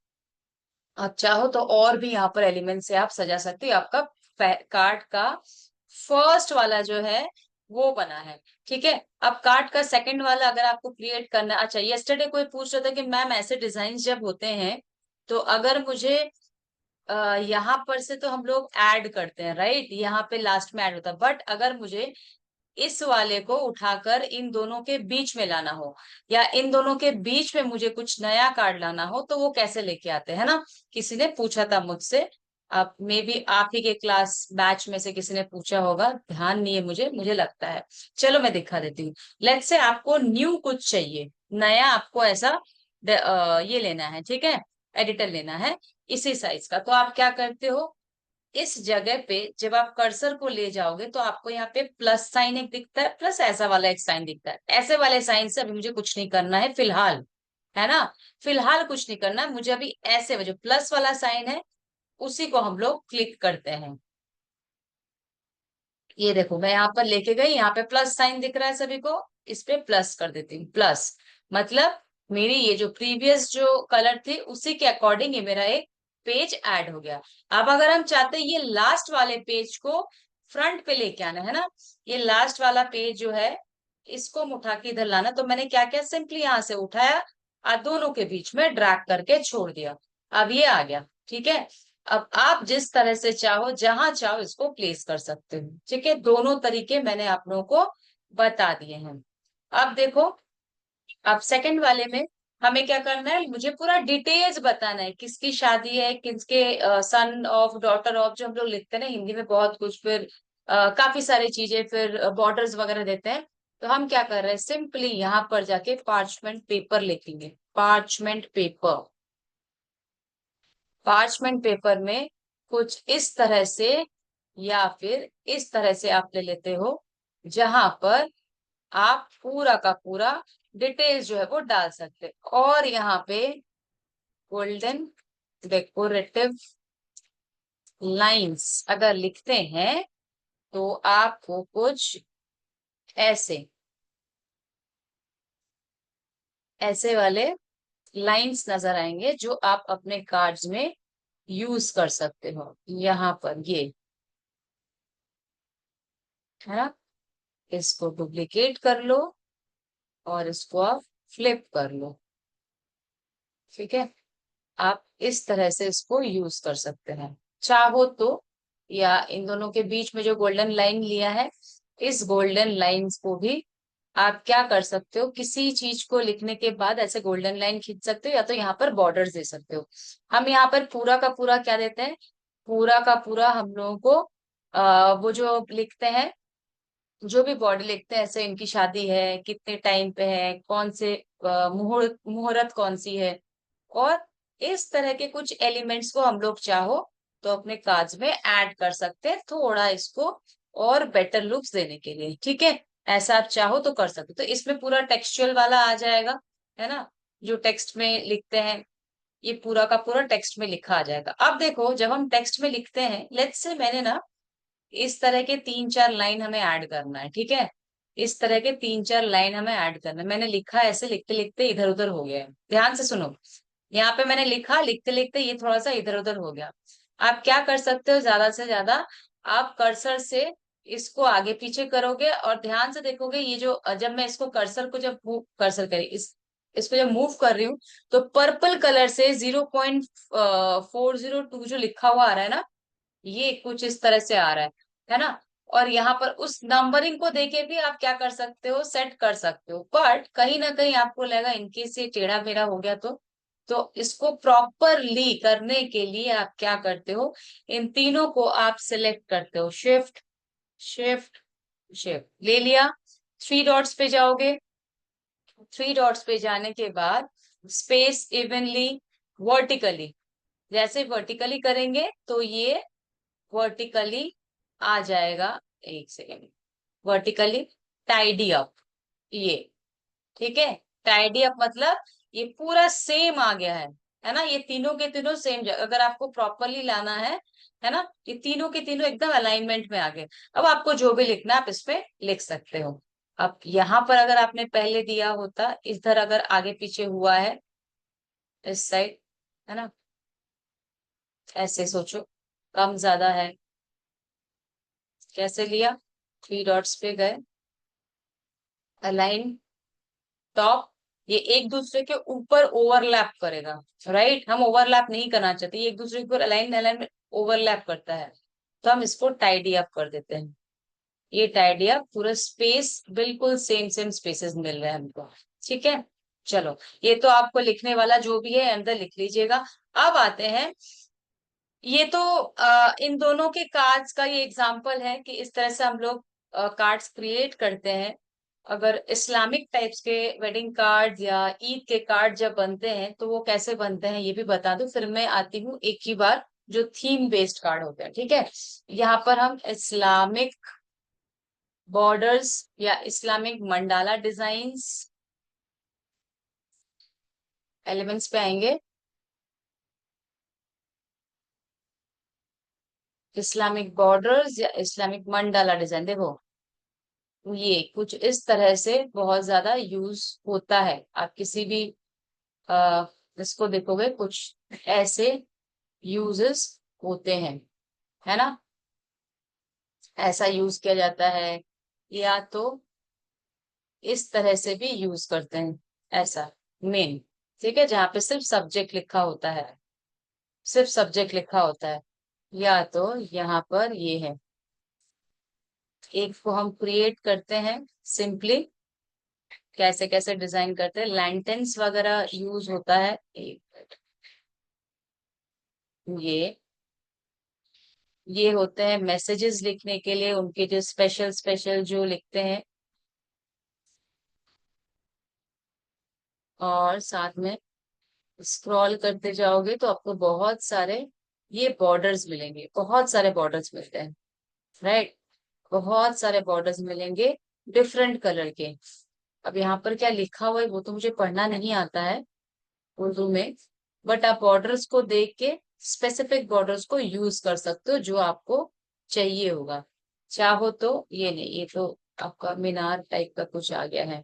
आप चाहो तो और भी यहाँ पर एलिमेंट से आप सजा सकते हो। आपका कार्ड का फर्स्ट वाला जो है वो बना है, ठीक है। अब कार्ड का सेकंड वाला अगर आपको क्रिएट करना, अच्छा यस्टरडे कोई पूछ रहा था कि मैम ऐसे डिजाइन जब होते हैं तो अगर मुझे यहाँ पर से तो हम लोग ऐड करते हैं, राइट, यहाँ पे लास्ट में ऐड होता है। बट अगर मुझे इस वाले को उठाकर इन दोनों के बीच में लाना हो, या इन दोनों के बीच में मुझे कुछ नया कार्ड लाना हो, तो वो कैसे लेके आते हैं ना। किसी ने पूछा था मुझसे, आप मे बी आप ही के क्लास बैच में से किसी ने पूछा होगा, ध्यान नहीं है मुझे, मुझे लगता है। चलो मैं दिखा देती हूँ। लेट्स से आपको न्यू कुछ चाहिए, नया आपको ऐसा ये लेना है, ठीक है, एडिटर लेना है इसी साइज का। तो आप क्या करते हो, इस जगह पे जब आप कर्सर को ले जाओगे तो आपको यहाँ पे प्लस साइन एक दिखता है, प्लस ऐसा वाला एक साइन दिखता है। ऐसे वाले साइन से अभी मुझे कुछ नहीं करना है फिलहाल, है ना। फिलहाल कुछ नहीं करना है मुझे अभी। ऐसे जो प्लस वाला साइन है उसी को हम लोग क्लिक करते हैं। ये देखो मैं यहाँ पर लेके गई, यहाँ पे प्लस साइन दिख रहा है सभी को, इस पे प्लस कर देती हूँ। प्लस मतलब मेरी ये जो प्रीवियस जो कलर थी उसी के अकॉर्डिंग ये मेरा एक पेज ऐड हो गया। अब अगर हम चाहते हैं ये लास्ट वाले पेज को फ्रंट पे लेके आना है ना, ये लास्ट वाला पेज जो है इसको हम उठा के इधर लाना, तो मैंने क्या किया, सिंपली यहाँ से उठाया और दोनों के बीच में ड्रैग करके छोड़ दिया। अब ये आ गया, ठीक है। अब आप जिस तरह से चाहो जहां चाहो इसको प्लेस कर सकते हो, ठीक है। दोनों तरीके मैंने आप लोगों को बता दिए हैं। अब देखो, अब सेकंड वाले में हमें क्या करना है, मुझे पूरा डिटेल्स बताना है, किसकी शादी है, किसके सन ऑफ, डॉटर ऑफ, जो हम लोग लिखते हैं ना हिंदी में बहुत कुछ, फिर काफी सारी चीजें, फिर बॉर्डर्स वगैरह देते हैं। तो हम क्या कर रहे हैं, सिंपली यहाँ पर जाके पार्चमेंट पेपर लिखेंगे, पार्चमेंट पेपर। पार्चमेंट पेपर में कुछ इस तरह से, या फिर इस तरह से आप ले लेते हो, जहां पर आप पूरा का पूरा डिटेल्स जो है वो डाल सकते हैं। और यहाँ पे गोल्डन डेकोरेटिव लाइंस अगर लिखते हैं तो आपको कुछ ऐसे, ऐसे वाले लाइंस नजर आएंगे जो आप अपने कार्ड्स में यूज कर सकते हो। यहाँ पर ये है ना, इसको डुप्लीकेट कर लो और इसको आप फ्लिप कर लो, ठीक है। आप इस तरह से इसको यूज कर सकते हैं चाहो तो। या इन दोनों के बीच में जो गोल्डन लाइन लिया है, इस गोल्डन लाइंस को भी आप क्या कर सकते हो, किसी चीज को लिखने के बाद ऐसे गोल्डन लाइन खींच सकते हो, या तो यहाँ पर बॉर्डर्स दे सकते हो। हम यहाँ पर पूरा का पूरा क्या देते हैं, पूरा का पूरा हम लोगों को वो जो लिखते हैं, जो भी बॉडी लिखते हैं, ऐसे इनकी शादी है, कितने टाइम पे है, कौन से मुहूर्त, मुहूर्त कौन सी है, और इस तरह के कुछ एलिमेंट्स को हम लोग चाहो तो अपने कार्ड्स में ऐड कर सकते हैं, थोड़ा इसको और बेटर लुक्स देने के लिए, ठीक है। ऐसा आप चाहो तो कर सकते हो। तो इसमें पूरा टेक्सचुअल वाला आ जाएगा, है ना, जो टेक्स्ट में लिखते हैं, ये पूरा का पूरा टेक्स्ट में लिखा आ जाएगा। अब देखो जब हम टेक्स्ट में लिखते हैं, लेट्स से मैंने ना इस तरह के तीन चार लाइन हमें ऐड करना है, ठीक है। इस तरह के तीन चार लाइन हमें ऐड करना है। मैंने लिखा, ऐसे लिखते लिखते इधर उधर हो गया है, ध्यान से सुनो। यहाँ पे मैंने लिखा, लिखते लिखते ये थोड़ा सा इधर उधर हो गया। आप क्या कर सकते हो, ज्यादा से ज्यादा आप कर्सर से इसको आगे पीछे करोगे और ध्यान से देखोगे, ये जो जब मैं इसको कर्सर को जब मूव, कर्सर करी इसको जब मूव कर रही हूँ, तो पर्पल कलर से 0.402 जो लिखा हुआ आ रहा है ना, ये कुछ इस तरह से आ रहा है ना। और यहाँ पर उस नंबरिंग को देके भी आप क्या कर सकते हो, सेट कर सकते हो। बट कहीं ना कहीं आपको लगेगा इनकेस ये टेढ़ा मेढ़ा हो गया तो इसको प्रॉपरली करने के लिए आप क्या करते हो, इन तीनों को आप सिलेक्ट करते हो, शिफ्ट शिफ्ट शिफ्ट ले लिया, थ्री डॉट्स पे जाओगे। थ्री डॉट्स पे जाने के बाद स्पेस इवनली, वर्टिकली, जैसे वर्टिकली करेंगे तो ये वर्टिकली आ जाएगा। एक सेकेंड, वर्टिकली टाइडी अप, ये, ठीक है। टाइडी अप मतलब ये पूरा सेम आ गया है ना, ये तीनों के तीनों सेम। अगर आपको प्रॉपरली लाना है ना, ये तीनों के तीनों एकदम अलाइनमेंट में आ गए। अब आपको जो भी लिखना है आप इस पे लिख सकते हो। अब यहाँ पर अगर आपने पहले दिया होता, इधर अगर आगे पीछे हुआ है इस साइड, है ना, ऐसे सोचो, कम ज्यादा है, कैसे लिया, थ्री डॉट्स पे गए, अलाइन टॉप, ये एक दूसरे के ऊपर ओवरलैप करेगा। राइट, हम ओवरलैप नहीं करना चाहते, ये एक दूसरे के ऊपर अलाइन अलाइन में ओवरलैप करता है, तो हम इसको टाइडी अप कर देते हैं। ये टाइडी अप, पूरा स्पेस बिल्कुल सेम सेम स्पेसेस मिल रहे हैं हमको। ठीक है, चलो, ये तो आपको लिखने वाला जो भी है अंदर लिख लीजिएगा। अब आते हैं, ये तो इन दोनों के कार्ड्स का ये एग्जांपल है कि इस तरह से हम लोग कार्ड्स क्रिएट करते हैं। अगर इस्लामिक टाइप्स के वेडिंग कार्ड या ईद के कार्ड जब बनते हैं तो वो कैसे बनते हैं ये भी बता दूं, फिर मैं आती हूँ एक ही बार जो थीम बेस्ड कार्ड होते हैं। ठीक है, यहाँ पर हम इस्लामिक बॉर्डर्स या इस्लामिक मंडाला डिजाइन्स एलिमेंट्स पे आएंगे। इस्लामिक बॉर्डर्स या इस्लामिक मंडाला डिजाइन, देखो ये कुछ इस तरह से बहुत ज्यादा यूज होता है। आप किसी भी आ, इसको देखोगे कुछ ऐसे यूजेस होते हैं, है ना। ऐसा यूज किया जाता है, या तो इस तरह से भी यूज करते हैं, ऐसा मेन। ठीक है, जहाँ पे सिर्फ सब्जेक्ट लिखा होता है, सिर्फ सब्जेक्ट लिखा होता है। या तो यहाँ पर ये है, एक को हम क्रिएट करते हैं सिंपली, कैसे कैसे डिजाइन करते हैं, लैंटेन्स वगैरह यूज होता है। ये ये होते हैं मैसेजेस लिखने के लिए, उनके जो स्पेशल स्पेशल जो लिखते हैं। और साथ में स्क्रॉल करते जाओगे तो आपको बहुत सारे ये बॉर्डर्स मिलेंगे, बहुत सारे बॉर्डर्स मिलते हैं। राइट, बहुत सारे बॉर्डर्स मिलेंगे डिफरेंट कलर के। अब यहाँ पर क्या लिखा हुआ है वो तो मुझे पढ़ना नहीं आता है उर्दू में, बट आप बॉर्डर्स को देख के स्पेसिफिक बॉर्डर्स को यूज कर सकते हो जो आपको चाहिए होगा। चाहो तो ये नहीं, ये तो आपका मीनार टाइप का कुछ आ गया है।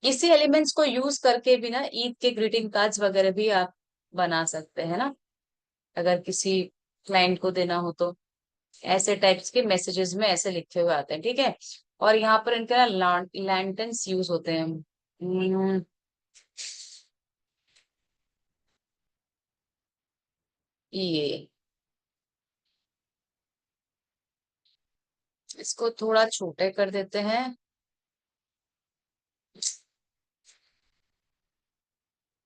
इसी एलिमेंट्स को यूज करके भी ना ईद के ग्रीटिंग कार्ड्स वगैरह भी आप बना सकते हैं ना, अगर किसी क्लाइंट को देना हो तो। ऐसे टाइप्स के मैसेजेस में ऐसे लिखे हुए आते हैं। ठीक है, और यहाँ पर इनके ना लैंटर्न्स यूज होते हैं। ये इसको थोड़ा छोटे कर देते हैं।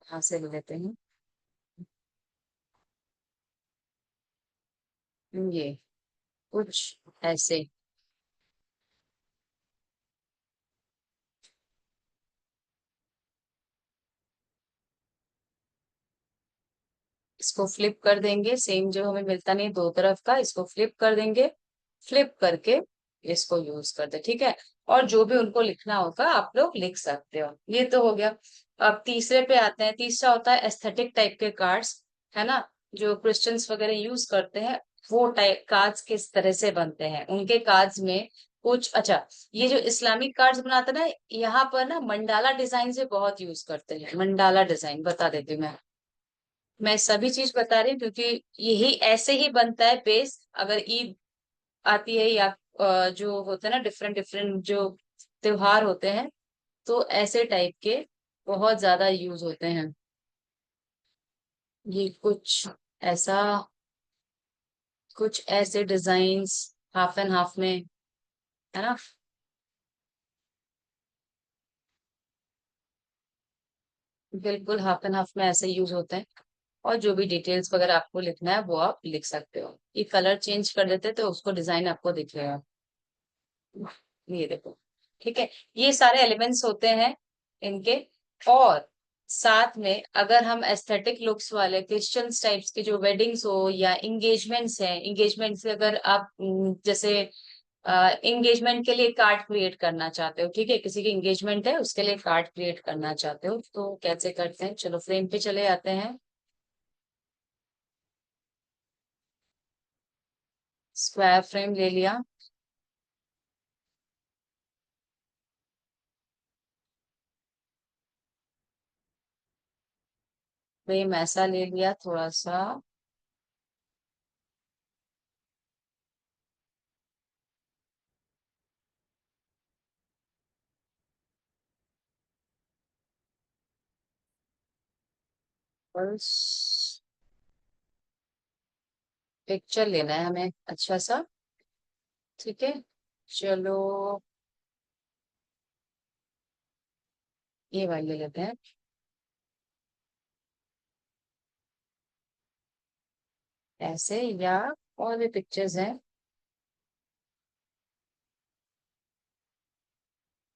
यहाँ से ले लेते हैं ये कुछ ऐसे। इसको फ्लिप कर देंगे, सेम जो हमें मिलता नहीं दो तरफ का, इसको फ्लिप कर देंगे। फ्लिप करके इसको यूज करते, ठीक है। और जो भी उनको लिखना होगा आप लोग लिख सकते हो। ये तो हो गया। अब तीसरे पे आते हैं। तीसरा होता है एस्थेटिक टाइप के कार्ड्स, है ना, जो क्रिश्चियंस वगैरह यूज करते हैं। वो टाइप कार्ड्स किस तरह से बनते हैं, उनके कार्ड्स में कुछ अच्छा, ये जो इस्लामिक कार्ड्स बनाते हैं ना, यहाँ पर ना मंडाला डिजाइन से बहुत यूज करते हैं। मंडाला डिजाइन बता देती हूँ मैं सभी चीज बता रही हूँ क्योंकि यही ऐसे ही बनता है बेस। अगर ईद आती है या जो होता है ना डिफरेंट डिफरेंट जो त्योहार होते हैं, तो ऐसे टाइप के बहुत ज्यादा यूज होते हैं। ये ऐसा कुछ ऐसे डिजाइन्स हाफ एंड हाफ में, है ना। बिल्कुल हाफ एंड हाफ में ऐसे यूज होते हैं। और जो भी डिटेल्स वगैरह आपको लिखना है वो आप लिख सकते हो। ये कलर चेंज कर देते तो उसको डिजाइन आपको दिखेगा। ये देखो, ठीक है। ये सारे एलिमेंट्स होते हैं इनके। और साथ में अगर हम एस्थेटिक लुक्स वाले क्रिश्चियंस टाइप्स के जो वेडिंग्स हो या इंगेजमेंट्स हैं, इंगेजमेंट से अगर आप जैसे इंगेजमेंट के लिए कार्ड क्रिएट करना चाहते हो, ठीक है, किसी की इंगेजमेंट है उसके लिए कार्ड क्रिएट करना चाहते हो तो कैसे करते हैं, चलो फ्रेम पे चले आते हैं। स्क्वायर फ्रेम ले लिया। फ्रेम ऐसा ले लिया थोड़ा सा। बस पिक्चर लेना है हमें अच्छा सा। ठीक है, चलो ये वाली ले लेते हैं। ऐसे या और भी पिक्चर्स हैं।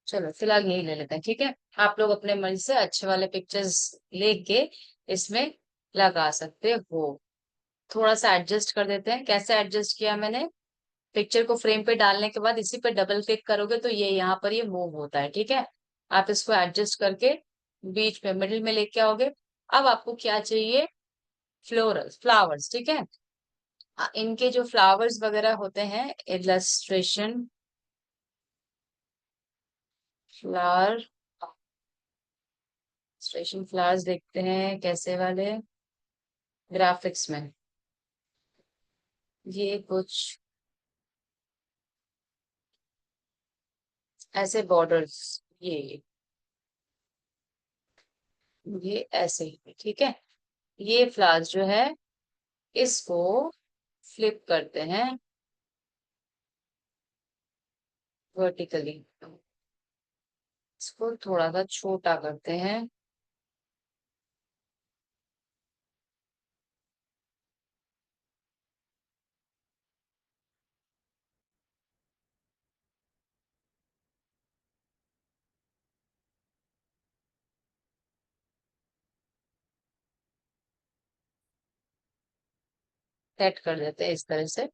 चलो फिलहाल यही ले लेते हैं, ठीक है। आप लोग अपने मन से अच्छे वाले पिक्चर्स लेके इसमें लगा सकते हो। थोड़ा सा एडजस्ट कर देते हैं। कैसे एडजस्ट किया मैंने? पिक्चर को फ्रेम पे डालने के बाद इसी पे डबल क्लिक करोगे तो ये यहाँ पर ये मूव होता है, ठीक है। आप इसको एडजस्ट करके बीच में मिडिल में लेके आओगे। अब आपको क्या चाहिए? फ्लोरल फ्लावर्स, ठीक है। इनके जो फ्लावर्स वगैरह होते हैं, इलस्ट्रेशन फ्लावर, इलस्ट्रेशन फ्लावर्स देखते हैं कैसे वाले। ग्राफिक्स में ये कुछ ऐसे बॉर्डर्स, ये ऐसे ही, ठीक है। ये फ्लावर्स जो है इसको फ्लिप करते हैं वर्टिकली। इसको थोड़ा सा छोटा करते हैं। सेट कर देते हैं इस तरह से।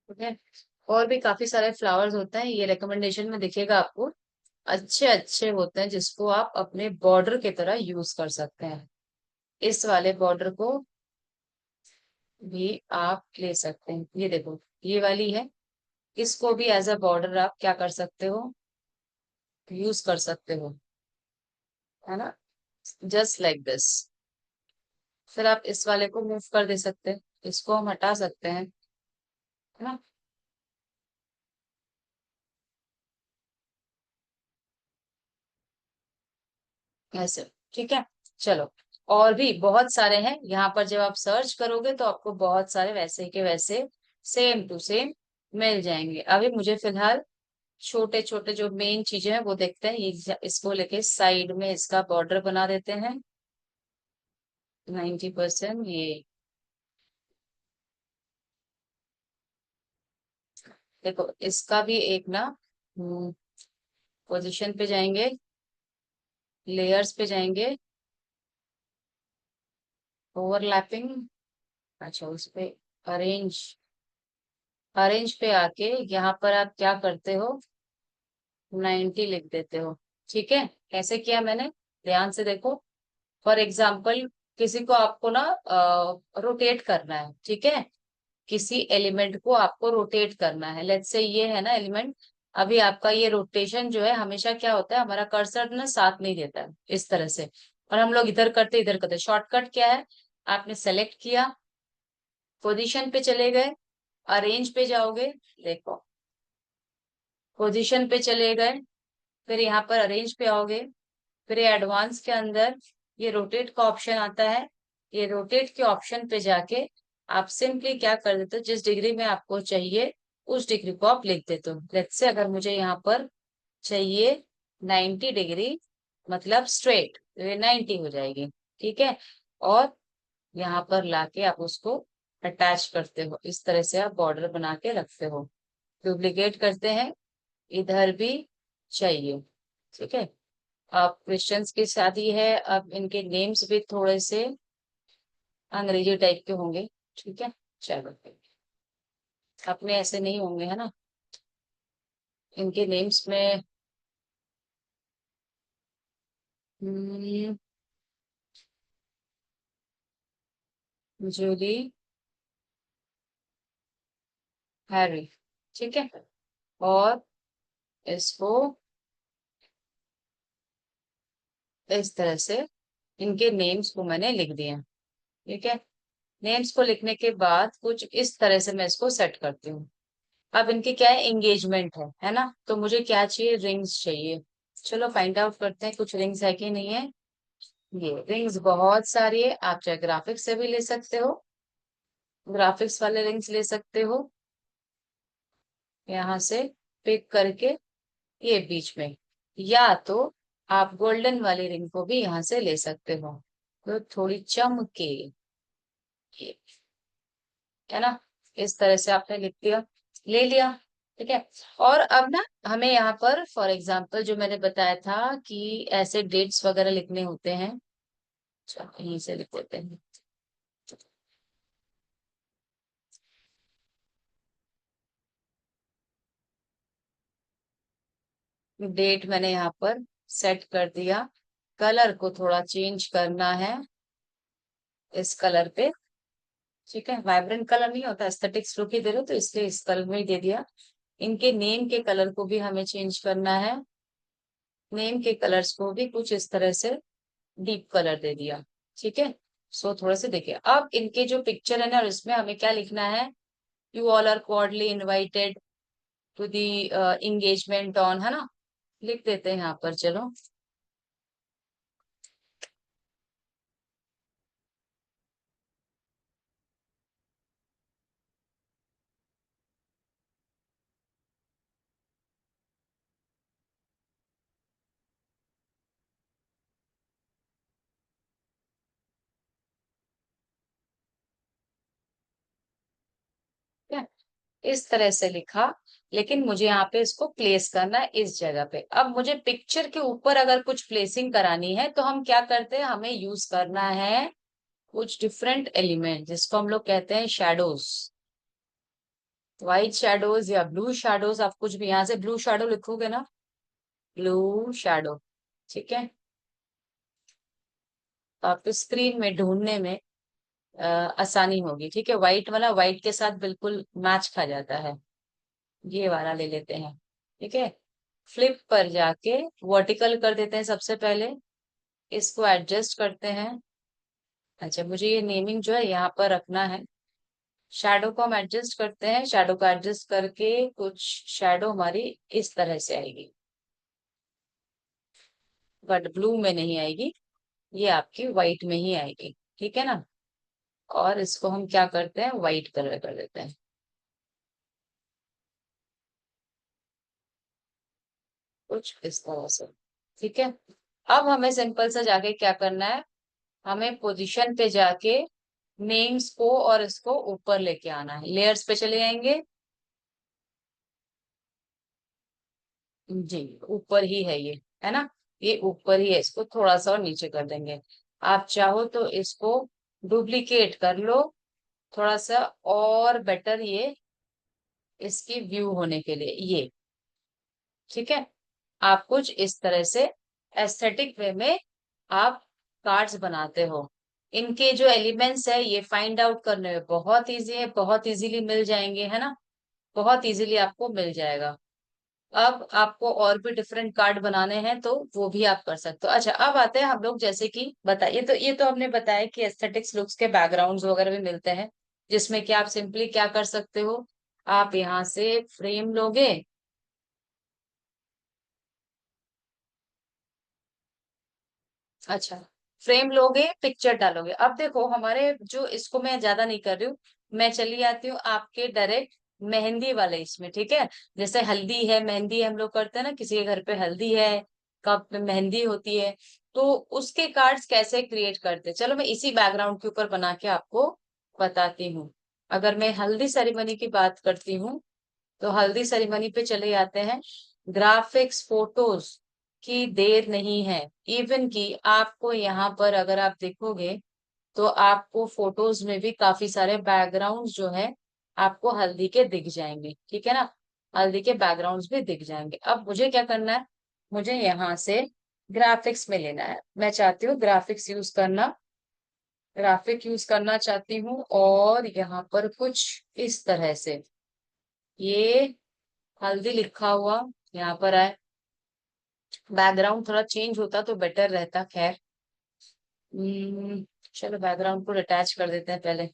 ठीक है। और भी काफी सारे फ्लावर्स होते हैं, ये रिकमेंडेशन में दिखेगा आपको। अच्छे अच्छे होते हैं जिसको आप अपने बॉर्डर की तरह यूज कर सकते हैं। इस वाले बॉर्डर को भी आप ले सकते हैं। ये देखो, ये वाली है। इसको भी एज अ बॉर्डर आप क्या कर सकते हो? यूज कर सकते हो, है ना। Just like this. फिर आप इस वाले को मूव कर दे सकते हैं। इसको हम हटा सकते हैं, है ना। ऐसे, ठीक है। चलो, और भी बहुत सारे हैं यहाँ पर। जब आप सर्च करोगे तो आपको बहुत सारे वैसे के वैसे सेम टू सेम मिल जाएंगे। अभी मुझे फिलहाल छोटे छोटे जो मेन चीजें हैं वो देखते हैं। इसको लेके साइड में इसका बॉर्डर बना देते हैं 90%। ये देखो, इसका भी एक ना पोजीशन पे जाएंगे, लेयर्स पे जाएंगे, ओवरलैपिंग, अच्छा उस पे अरेंज, अरेंज पे आके यहाँ पर आप क्या करते हो? 90 लिख देते हो, ठीक है। कैसे किया मैंने? ध्यान से देखो। फॉर एग्जाम्पल, किसी को आपको ना रोटेट करना है, ठीक है। किसी एलिमेंट को आपको रोटेट करना है। लेट्स से ये है ना एलिमेंट। अभी आपका ये रोटेशन जो है हमेशा क्या होता है, हमारा कर्सर ना साथ नहीं देता है इस तरह से। और हम लोग इधर करते। शॉर्टकट क्या है? आपने सेलेक्ट किया, पोजीशन पे चले गए, अरेंज पे जाओगे, देखो पोजीशन पे चले गए, फिर यहाँ पर अरेंज पे आओगे, फिर ये एडवांस के अंदर ये रोटेट का ऑप्शन आता है। ये रोटेट के ऑप्शन पे जाके आप सिंपली क्या कर देते हो, जिस डिग्री में आपको चाहिए उस डिग्री को आप लिख देते हो। लेट्स से अगर मुझे यहाँ पर चाहिए 90 डिग्री, मतलब स्ट्रेट, तो ये 90 हो जाएगी, ठीक है। और यहाँ पर लाके आप उसको अटैच करते हो। इस तरह से आप बॉर्डर बना के रखते हो। डुप्लीकेट करते हैं, इधर भी चाहिए, ठीक है। अब क्रिश्चियंस की शादी है, अब इनके नेम्स भी थोड़े से अंग्रेजी टाइप के होंगे, ठीक है। चलो, अपने ऐसे नहीं होंगे, है ना। इनके नेम्स में हम्म, जूली, हैरी, ठीक है। और इसको इस तरह से इनके नेम्स को मैंने लिख दिया, ठीक है। नेम्स को लिखने के बाद कुछ इस तरह से मैं इसको सेट करती हूँ। अब इनके क्या है, एंगेजमेंट है ना, तो मुझे क्या चाहिए, रिंग्स चाहिए। चलो फाइंड आउट करते हैं कुछ रिंग्स है कि नहीं है। ये रिंग्स बहुत सारी है, आप चाहे ग्राफिक्स से भी ले सकते हो, ग्राफिक्स वाले रिंग्स ले सकते हो, यहाँ से पिक करके ये बीच में, या तो आप गोल्डन वाली रिंग को भी यहाँ से ले सकते हो, तो थोड़ी चमके, ये है ना, इस तरह से आपने लिख दिया, ले लिया। ठीक है। और अब ना हमें यहाँ पर फॉर एग्जांपल जो मैंने बताया था कि ऐसे डेट्स वगैरह लिखने होते हैं, चलो यहीं से लिख देते हैं। डेट मैंने यहाँ पर सेट कर दिया, कलर को थोड़ा चेंज करना है इस कलर पे। ठीक है, वाइब्रेंट कलर नहीं होता, एस्थेटिक्स लुक ही दे रहे हो तो इसलिए इस कलर में ही दे दिया। इनके नेम के कलर को भी हमें चेंज करना है, नेम के कलर्स को भी कुछ इस तरह से डीप कलर दे दिया। ठीक है। सो थोड़ा से देखिए, अब इनके जो पिक्चर है ना, और इसमें हमें क्या लिखना है, you all are cordially invited to the engagement on, है ना, लिख देते हैं यहाँ पर, चलो। ठीक है, इस तरह से लिखा, लेकिन मुझे यहाँ पे इसको प्लेस करना है इस जगह पे। अब मुझे पिक्चर के ऊपर अगर कुछ प्लेसिंग करानी है तो हम क्या करते हैं, हमें यूज करना है कुछ डिफरेंट एलिमेंट जिसको हम लोग कहते हैं शेडोज, व्हाइट शेडोज या ब्लू शेडोज, आप कुछ भी यहाँ से ब्लू शेडो लिखोगे ना, ब्लू शेडो। ठीक है, तो आपको स्क्रीन में ढूंढने में अ, आसानी होगी। ठीक है, व्हाइट वाला व्हाइट के साथ बिल्कुल मैच खा जाता है, ये वाला ले लेते हैं। ठीक है, फ्लिप पर जाके वर्टिकल कर देते हैं सबसे पहले, इसको एडजस्ट करते हैं। अच्छा, मुझे ये नेमिंग जो है यहाँ पर रखना है। शैडो को हम एडजस्ट करते हैं, शैडो को एडजस्ट करके कुछ शैडो हमारी इस तरह से आएगी, बट ब्लू में नहीं आएगी, ये आपकी व्हाइट में ही आएगी। ठीक है ना, और इसको हम क्या करते हैं, व्हाइट कलर कर देते हैं, कुछ इस तरह से। ठीक है, अब हमें सिंपल सा जाके क्या करना है, हमें पोजीशन पे जाके नेम्स को और इसको ऊपर लेके आना है, लेयर्स पे चले जाएंगे। जी, ऊपर ही है ये, है ना, ये ऊपर ही है, इसको थोड़ा सा और नीचे कर देंगे। आप चाहो तो इसको डुप्लीकेट कर लो थोड़ा सा, और बेटर ये इसकी व्यू होने के लिए ये। ठीक है, आप कुछ इस तरह से एस्थेटिक वे में आप कार्ड्स बनाते हो। इनके जो एलिमेंट्स है ये फाइंड आउट करने में बहुत इजी है, बहुत इजीली मिल जाएंगे, है ना, बहुत इजीली आपको मिल जाएगा। अब आपको और भी डिफरेंट कार्ड बनाने हैं तो वो भी आप कर सकते हो। अच्छा, अब आते हैं हम लोग, जैसे कि बताइए, तो ये तो हमने बताया कि एस्थेटिक्स लुक्स के बैकग्राउंड्स वगैरह भी मिलते हैं, जिसमें कि आप सिंपली क्या कर सकते हो, आप यहाँ से फ्रेम लोगे। अच्छा, फ्रेम लोगे, पिक्चर डालोगे। अब देखो हमारे जो, इसको मैं ज्यादा नहीं कर रही हूँ, मैं चली आती हूँ आपके डायरेक्ट मेहंदी वाले इसमें। ठीक है, जैसे हल्दी है, मेहंदी हम लोग करते हैं ना, किसी के घर पे हल्दी है, कप में मेहंदी होती है, तो उसके कार्ड्स कैसे क्रिएट करते हैं, चलो मैं इसी बैकग्राउंड के ऊपर बना के आपको बताती हूँ। अगर मैं हल्दी सेरेमनी की बात करती हूँ, तो हल्दी सेरेमनी पे चले जाते हैं, ग्राफिक्स फोटोज की देर नहीं है। इवन कि आपको यहाँ पर अगर आप देखोगे तो आपको फोटोज में भी काफी सारे बैकग्राउंड्स जो है आपको हल्दी के दिख जाएंगे। ठीक है ना, हल्दी के बैकग्राउंड्स भी दिख जाएंगे। अब मुझे क्या करना है, मुझे यहाँ से ग्राफिक्स में लेना है, मैं चाहती हूँ ग्राफिक्स यूज करना, ग्राफिक यूज करना चाहती हूँ, और यहाँ पर कुछ इस तरह से ये हल्दी लिखा हुआ यहाँ पर आए, बैकग्राउंड थोड़ा चेंज होता तो बेटर रहता, खैर। हम्म, चलो बैकग्राउंड को अटैच कर देते हैं पहले।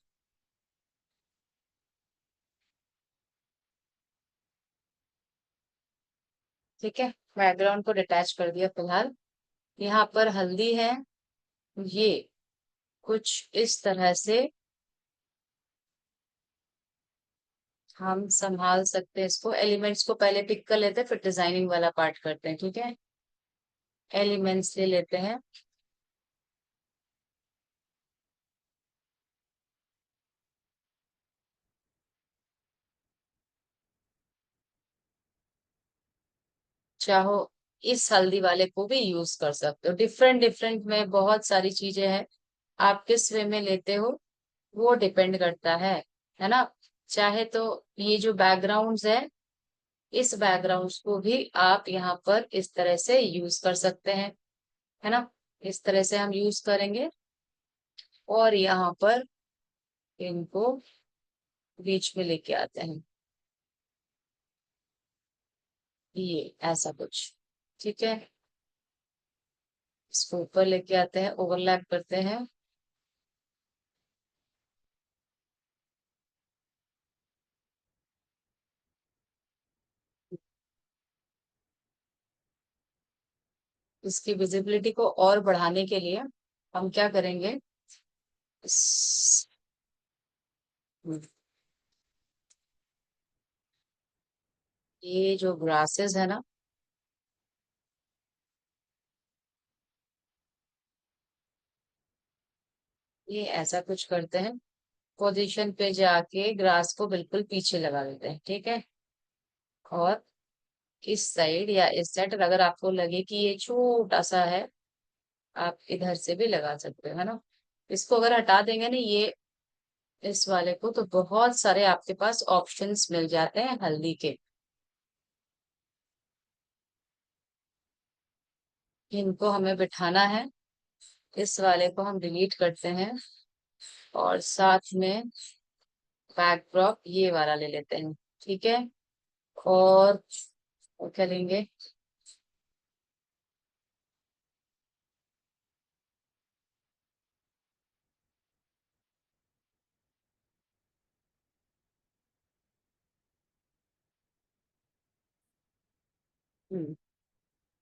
ठीक है, बैकग्राउंड को डिटैच कर दिया फिलहाल। यहाँ पर हल्दी है, ये कुछ इस तरह से हम संभाल सकते हैं इसको। एलिमेंट्स को पहले पिक कर लेते हैं, फिर डिजाइनिंग वाला पार्ट करते हैं, ठीक है। एलिमेंट्स ले लेते हैं। चाहो इस हल्दी वाले को भी यूज कर सकते हो, डिफरेंट डिफरेंट में बहुत सारी चीजें हैं। आप किस वे में लेते हो वो डिपेंड करता है ना। चाहे तो ये जो बैकग्राउंड्स है, इस बैकग्राउंड्स को भी आप यहाँ पर इस तरह से यूज कर सकते हैं, है ना। इस तरह से हम यूज करेंगे, और यहाँ पर इनको बीच में लेके आते हैं, ये ऐसा कुछ, ठीक है। इसको ऊपर लेके आते हैं, ओवरलैप करते हैं। इसकी विजिबिलिटी को और बढ़ाने के लिए हम क्या करेंगे, इस- ये जो ग्रासेस है ना, ये ऐसा कुछ करते हैं, पोजीशन पे जाके ग्रास को बिल्कुल पीछे लगा देते हैं, ठीक है। और इस साइड या इस साइड अगर आपको लगे कि ये छोटा सा है, आप इधर से भी लगा सकते हो, है ना। इसको अगर हटा देंगे ना, ये इस वाले को, तो बहुत सारे आपके पास ऑप्शंस मिल जाते हैं हल्दी के। इनको हमें बिठाना है, इस वाले को हम डिलीट करते हैं, और साथ में बैकड्रॉप ये वाला ले लेते हैं, ठीक है। और क्या लेंगे,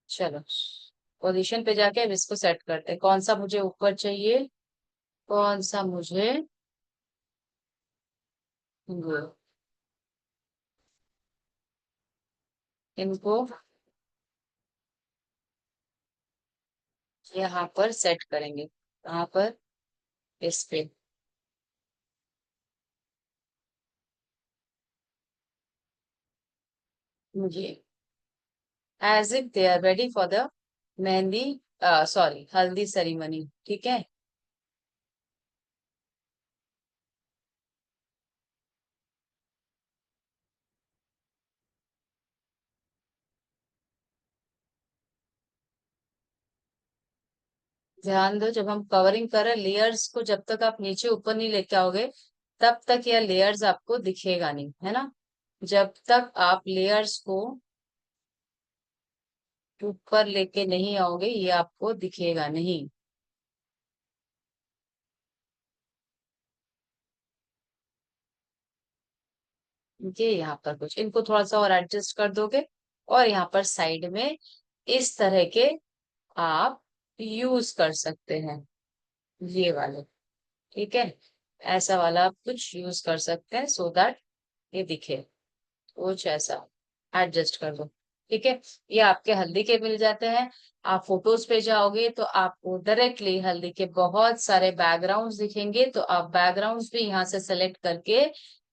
चलो पोजीशन पे जाके अब इसको सेट करते हैं, कौन सा मुझे ऊपर चाहिए, कौन सा मुझे वो, इनको यहाँ पर सेट करेंगे, यहाँ पर, इस पे। मुझे as if they are ready for the mehndi, sorry haldi ceremony, ठीक है। ध्यान दो, जब हम कवरिंग कर रहे लेयर्स को, जब तक आप नीचे ऊपर नहीं लेके आओगे तब तक यह लेयर्स आपको दिखेगा नहीं, है ना। जब तक आप लेयर्स को ऊपर लेके नहीं आओगे ये आपको दिखेगा नहीं। ये यहाँ पर कुछ इनको थोड़ा सा और एडजस्ट कर दोगे, और यहाँ पर साइड में इस तरह के आप यूज कर सकते हैं, ये वाले, ठीक है। ऐसा वाला आप कुछ यूज कर सकते हैं, सो दैट ये दिखे, कुछ ऐसा एडजस्ट कर दो, ठीक है। ये आपके हल्दी के मिल जाते हैं। आप फोटोज पे जाओगे तो आपको डायरेक्टली हल्दी के बहुत सारे बैकग्राउंड्स दिखेंगे, तो आप बैकग्राउंड्स भी यहाँ से सेलेक्ट करके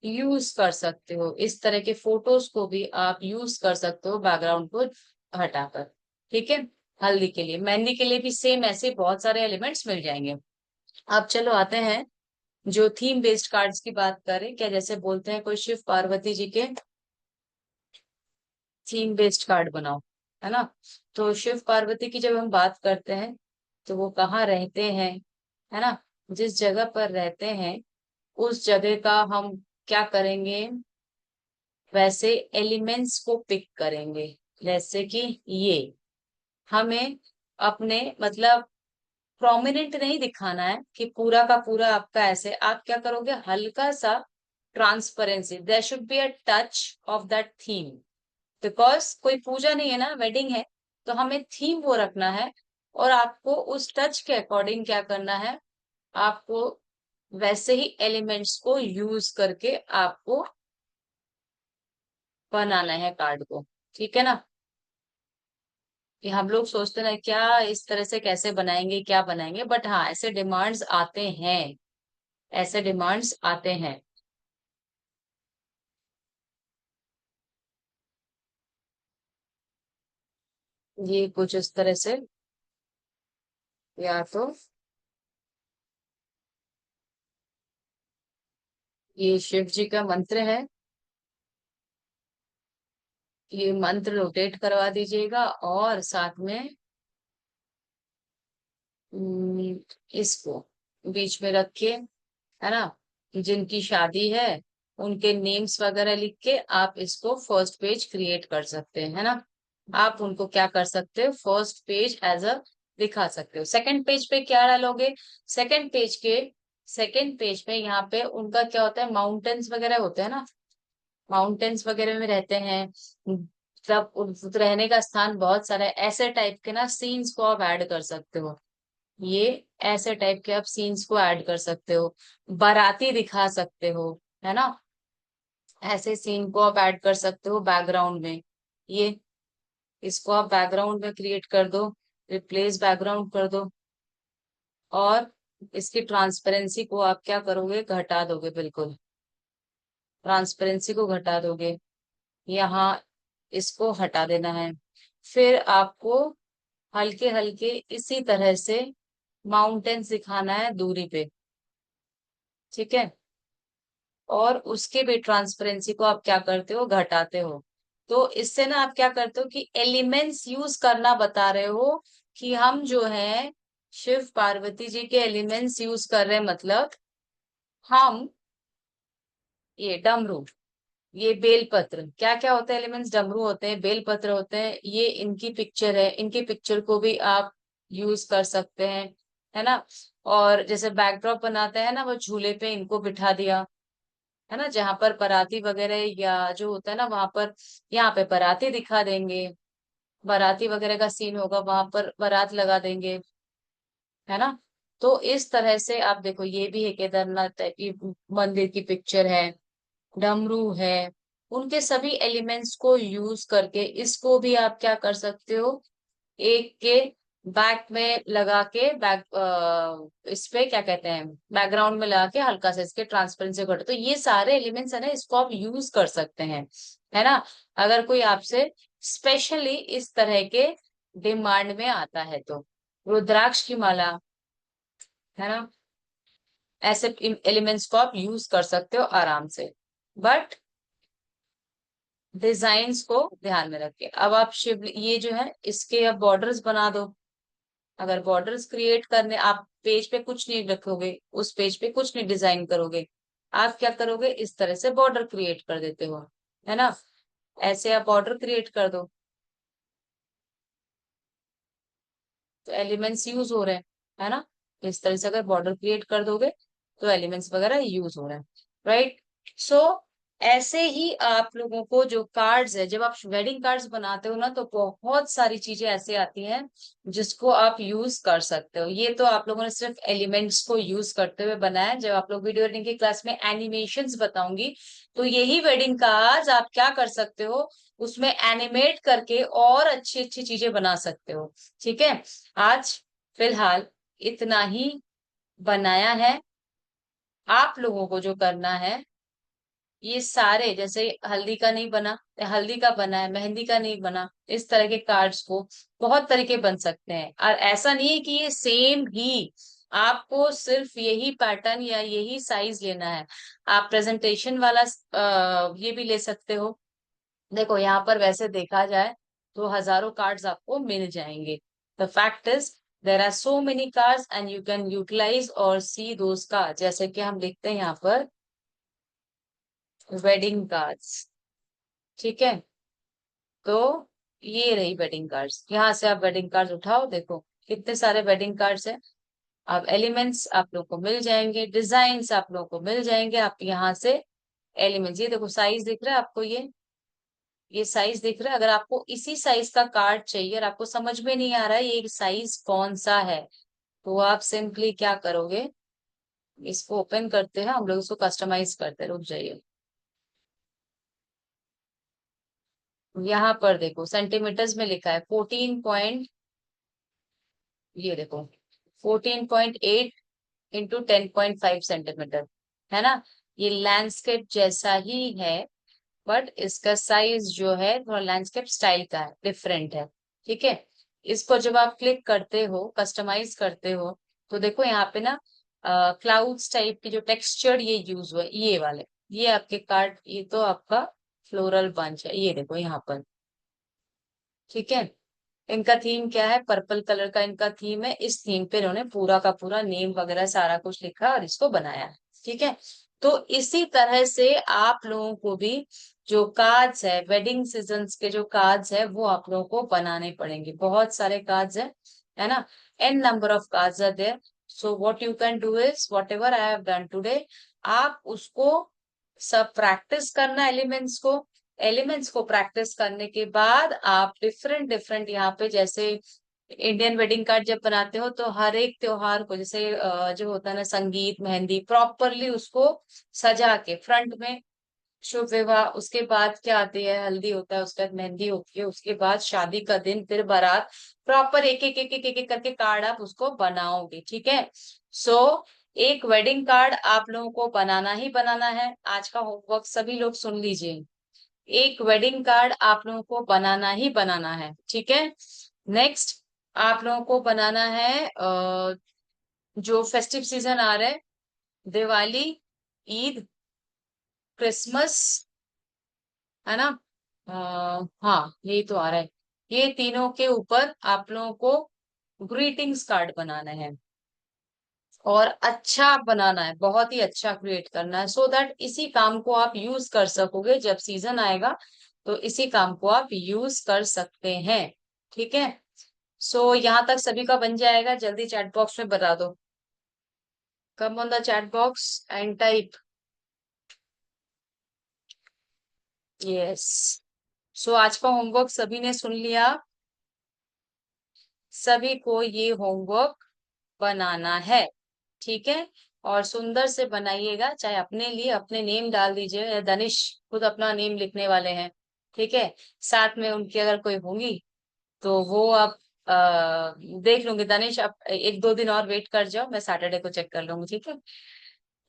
यूज कर सकते हो। इस तरह के फोटोज को भी आप यूज कर सकते हो बैकग्राउंड को हटाकर, ठीक है। हल्दी के लिए, मेहंदी के लिए भी सेम ऐसे बहुत सारे एलिमेंट्स मिल जाएंगे। अब चलो आते हैं, जो थीम बेस्ड कार्ड्स की बात करें, क्या जैसे बोलते हैं कोई शिव पार्वती जी के थीम बेस्ड कार्ड बनाओ, है ना। तो शिव पार्वती की जब हम बात करते हैं, तो वो कहाँ रहते हैं, है ना। जिस जगह पर रहते हैं उस जगह का हम क्या करेंगे, वैसे एलिमेंट्स को पिक करेंगे। जैसे कि ये हमें अपने मतलब प्रोमिनेंट नहीं दिखाना है कि पूरा का पूरा आपका ऐसे, आप क्या करोगे, हल्का सा transparency, there should be a touch of that theme, because कोई पूजा नहीं है ना, वेडिंग है, तो हमें थीम वो रखना है। और आपको उस टच के अकॉर्डिंग क्या करना है, आपको वैसे ही एलिमेंट्स को यूज करके आपको बनाना है कार्ड को। ठीक है ना। कि हम लोग सोचते ना क्या इस तरह से कैसे बनाएंगे, क्या बनाएंगे, बट हाँ ऐसे डिमांड्स आते हैं, ऐसे डिमांड्स आते हैं। ये कुछ इस तरह से, या तो ये शिव जी का मंत्र है, ये मंत्र रोटेट करवा दीजिएगा, और साथ में इसको बीच में रख के, है ना, जिनकी शादी है उनके नेम्स वगैरह लिख के आप इसको फर्स्ट पेज क्रिएट कर सकते हैं, है ना। आप उनको क्या कर सकते हो, फर्स्ट पेज एज अ दिखा सकते हो। सेकंड पेज पे क्या डालोगे, सेकंड पेज के सेकंड पेज पे यहाँ पे उनका क्या होता है, माउंटेन्स वगैरह होते हैं ना, माउंटेन्स वगैरह में रहते हैं, तब रहने का स्थान बहुत सारा है, ऐसे टाइप के ना सीन्स को आप ऐड कर सकते हो। ये ऐसे टाइप के आप सीन्स को ऐड कर सकते हो, बाराती दिखा सकते हो, है ना। ऐसे सीन को आप ऐड कर सकते हो बैकग्राउंड में। ये इसको आप बैकग्राउंड में क्रिएट कर दो, रिप्लेस बैकग्राउंड कर दो, और इसकी ट्रांसपेरेंसी को आप क्या करोगे, घटा दोगे, बिल्कुल ट्रांसपेरेंसी को घटा दोगे। यहाँ इसको हटा देना है। फिर आपको हल्के हल्के इसी तरह से माउंटेन्स दिखाना है दूरी पे। ठीक है। और उसके भी ट्रांसपेरेंसी को आप क्या करते हो, घटाते हो। तो इससे ना आप क्या करते हो कि एलिमेंट्स यूज करना बता रहे हो, कि हम जो है शिव पार्वती जी के एलिमेंट्स यूज कर रहे हैं, मतलब हम ये डमरू, ये बेलपत्र, क्या क्या होते हैं एलिमेंट्स, डमरू होते हैं, बेलपत्र होते हैं, ये इनकी पिक्चर है, इनकी पिक्चर को भी आप यूज कर सकते हैं, है ना। और जैसे बैकड्रॉप बनाते हैं ना, वो झूले पे इनको बिठा दिया, है ना, जहां पर बाराती वगैरह या जो होता है ना वहां पर, यहाँ पे बाराती दिखा देंगे, बाराती वगैरह का सीन होगा, वहां पर बारात लगा देंगे, है ना। तो इस तरह से आप देखो, ये भी है केदारनाथ टाइप की मंदिर की पिक्चर है, डमरू है, उनके सभी एलिमेंट्स को यूज करके इसको भी आप क्या कर सकते हो, एक के बैक में लगा के, इस पे क्या कहते हैं, बैकग्राउंड में लगा के हल्का सा इसके ट्रांसपेरेंसी कर, तो ये सारे एलिमेंट्स है ना, इसको आप यूज कर सकते हैं, है ना। अगर कोई आपसे स्पेशली इस तरह के डिमांड में आता है तो रुद्राक्ष की माला, है ना, ऐसे एलिमेंट्स को आप यूज कर सकते हो आराम से। बट डिजाइन्स को ध्यान में रखिए। अब आप शिव ये जो है इसके अब बॉर्डर्स बना दो। अगर बॉर्डर्स क्रिएट करने, आप पेज पे कुछ नहीं रखोगे, उस पेज पे कुछ नहीं डिजाइन करोगे, आप क्या करोगे, इस तरह से बॉर्डर क्रिएट कर देते हो, है ना। ऐसे आप बॉर्डर क्रिएट कर दो, तो एलिमेंट्स यूज हो रहे हैं, है ना। इस तरह से अगर बॉर्डर क्रिएट कर दोगे तो एलिमेंट्स वगैरह यूज हो रहे हैं, राइट। सो ऐसे ही आप लोगों को जो कार्ड्स है, जब आप वेडिंग कार्ड्स बनाते हो ना, तो बहुत सारी चीजें ऐसे आती हैं जिसको आप यूज कर सकते हो। ये तो आप लोगों ने सिर्फ एलिमेंट्स को यूज करते हुए बनाया है। जब आप लोग वीडियो एडिटिंग की क्लास में एनिमेशंस बताऊंगी, तो यही वेडिंग कार्ड्स आप क्या कर सकते हो, उसमें एनिमेट करके और अच्छी अच्छी चीजें बना सकते हो। ठीक है। आज फिलहाल इतना ही बनाया है। आप लोगों को जो करना है, ये सारे जैसे हल्दी का नहीं बना, हल्दी का बना है, मेहंदी का नहीं बना, इस तरह के कार्ड्स को बहुत तरीके बन सकते हैं। और ऐसा नहीं है कि ये सेम ही, आपको सिर्फ यही पैटर्न या यही साइज लेना है। आप प्रेजेंटेशन वाला ये भी ले सकते हो। देखो यहाँ पर वैसे देखा जाए तो हजारों कार्ड्स आपको मिल जाएंगे। The fact is there are so many cards and you can utilize or see those card, जैसे कि हम लिखते हैं यहाँ पर वेडिंग कार्ड्स। ठीक है। तो ये रही वेडिंग कार्ड्स, यहाँ से आप वेडिंग कार्ड्स उठाओ, देखो कितने सारे वेडिंग कार्ड्स हैं। आप एलिमेंट्स आप लोग को मिल जाएंगे, डिजाइन्स आप लोग को मिल जाएंगे, आप यहाँ से एलिमेंट्स, ये देखो साइज दिख रहा है आपको, ये ये साइज दिख रहा है? अगर आपको इसी साइज का कार्ड चाहिए और आपको समझ में नहीं आ रहा है ये साइज कौन सा है, तो आप सिंपली क्या करोगे, इसको ओपन करते हैं हम लोग, इसको कस्टमाइज करते हैं। रुक जाइए, यहाँ पर देखो सेंटीमीटर्स में लिखा है 14 ये देखो 14.8 इंटू 10.5 सेंटीमीटर, है ना। ये लैंडस्केप जैसा ही है, बट इसका साइज जो है थोड़ा लैंडस्केप स्टाइल का है, डिफरेंट है। ठीक है, इसको जब आप क्लिक करते हो, कस्टमाइज करते हो, तो देखो यहाँ पे ना क्लाउड्स टाइप की जो टेक्सचर ये यूज हुआ है, ये वाले, ये आपके कार्ड, ये तो आपका फ्लोरल बंच है, ये देखो यहाँ पर। ठीक है, इनका थीम क्या है, पर्पल कलर का इनका थीम है। इस थीम पे इन्होंने पूरा का पूरा नेम वगैरह सारा कुछ लिखा और इसको बनाया है। ठीक है, तो इसी तरह से आप लोगों को भी जो कार्ड्स है, वेडिंग सीजन्स के जो कार्ड्स है, वो आप लोगों को बनाने पड़ेंगे। बहुत सारे कार्ड्स है ना, n number of cards are there. So what you can do is whatever I have done today, आप उसको सब प्रैक्टिस करना, एलिमेंट्स को प्रैक्टिस करने के बाद आप डिफरेंट डिफरेंट यहाँ पे, जैसे इंडियन वेडिंग कार्ड जब बनाते हो तो हर एक त्योहार को, जैसे जो होता है ना संगीत मेहंदी, प्रॉपरली उसको सजा के फ्रंट में शुभ विवाह, उसके बाद क्या आती है, हल्दी होता है, उसके बाद मेहंदी होती है, उसके बाद शादी का दिन, फिर बारात, प्रॉपर एक एक एक एक एक एक करके कार्ड आप उसको बनाओगे। ठीक है, सो एक वेडिंग कार्ड आप लोगों को बनाना ही बनाना है। आज का होमवर्क सभी लोग सुन लीजिए, एक वेडिंग कार्ड आप लोगों को बनाना ही बनाना है। ठीक है, नेक्स्ट आप लोगों को बनाना है जो फेस्टिव सीजन आ रहा है, दिवाली, ईद, क्रिसमस, है ना, हाँ यही तो आ रहा है, ये तीनों के ऊपर आप लोगों को ग्रीटिंग्स कार्ड बनाना है, और अच्छा बनाना है, बहुत ही अच्छा क्रिएट करना है, सो दैट इसी काम को आप यूज कर सकोगे जब सीजन आएगा, तो इसी काम को आप यूज कर सकते हैं। ठीक है, सो यहाँ तक सभी का बन जाएगा, जल्दी चैट बॉक्स में बता दो, come on the chat box and type yes. So आज का होमवर्क सभी ने सुन लिया, सभी को ये होमवर्क बनाना है। ठीक है, और सुंदर से बनाइएगा, चाहे अपने लिए अपने नेम डाल दीजिए, दनिश खुद अपना नेम लिखने वाले हैं। ठीक है, साथ में उनकी अगर कोई होंगी तो वो आप देख लूंगी। दनिश आप एक दो दिन और वेट कर जाओ, मैं सैटरडे को चेक कर लूंगी। ठीक है,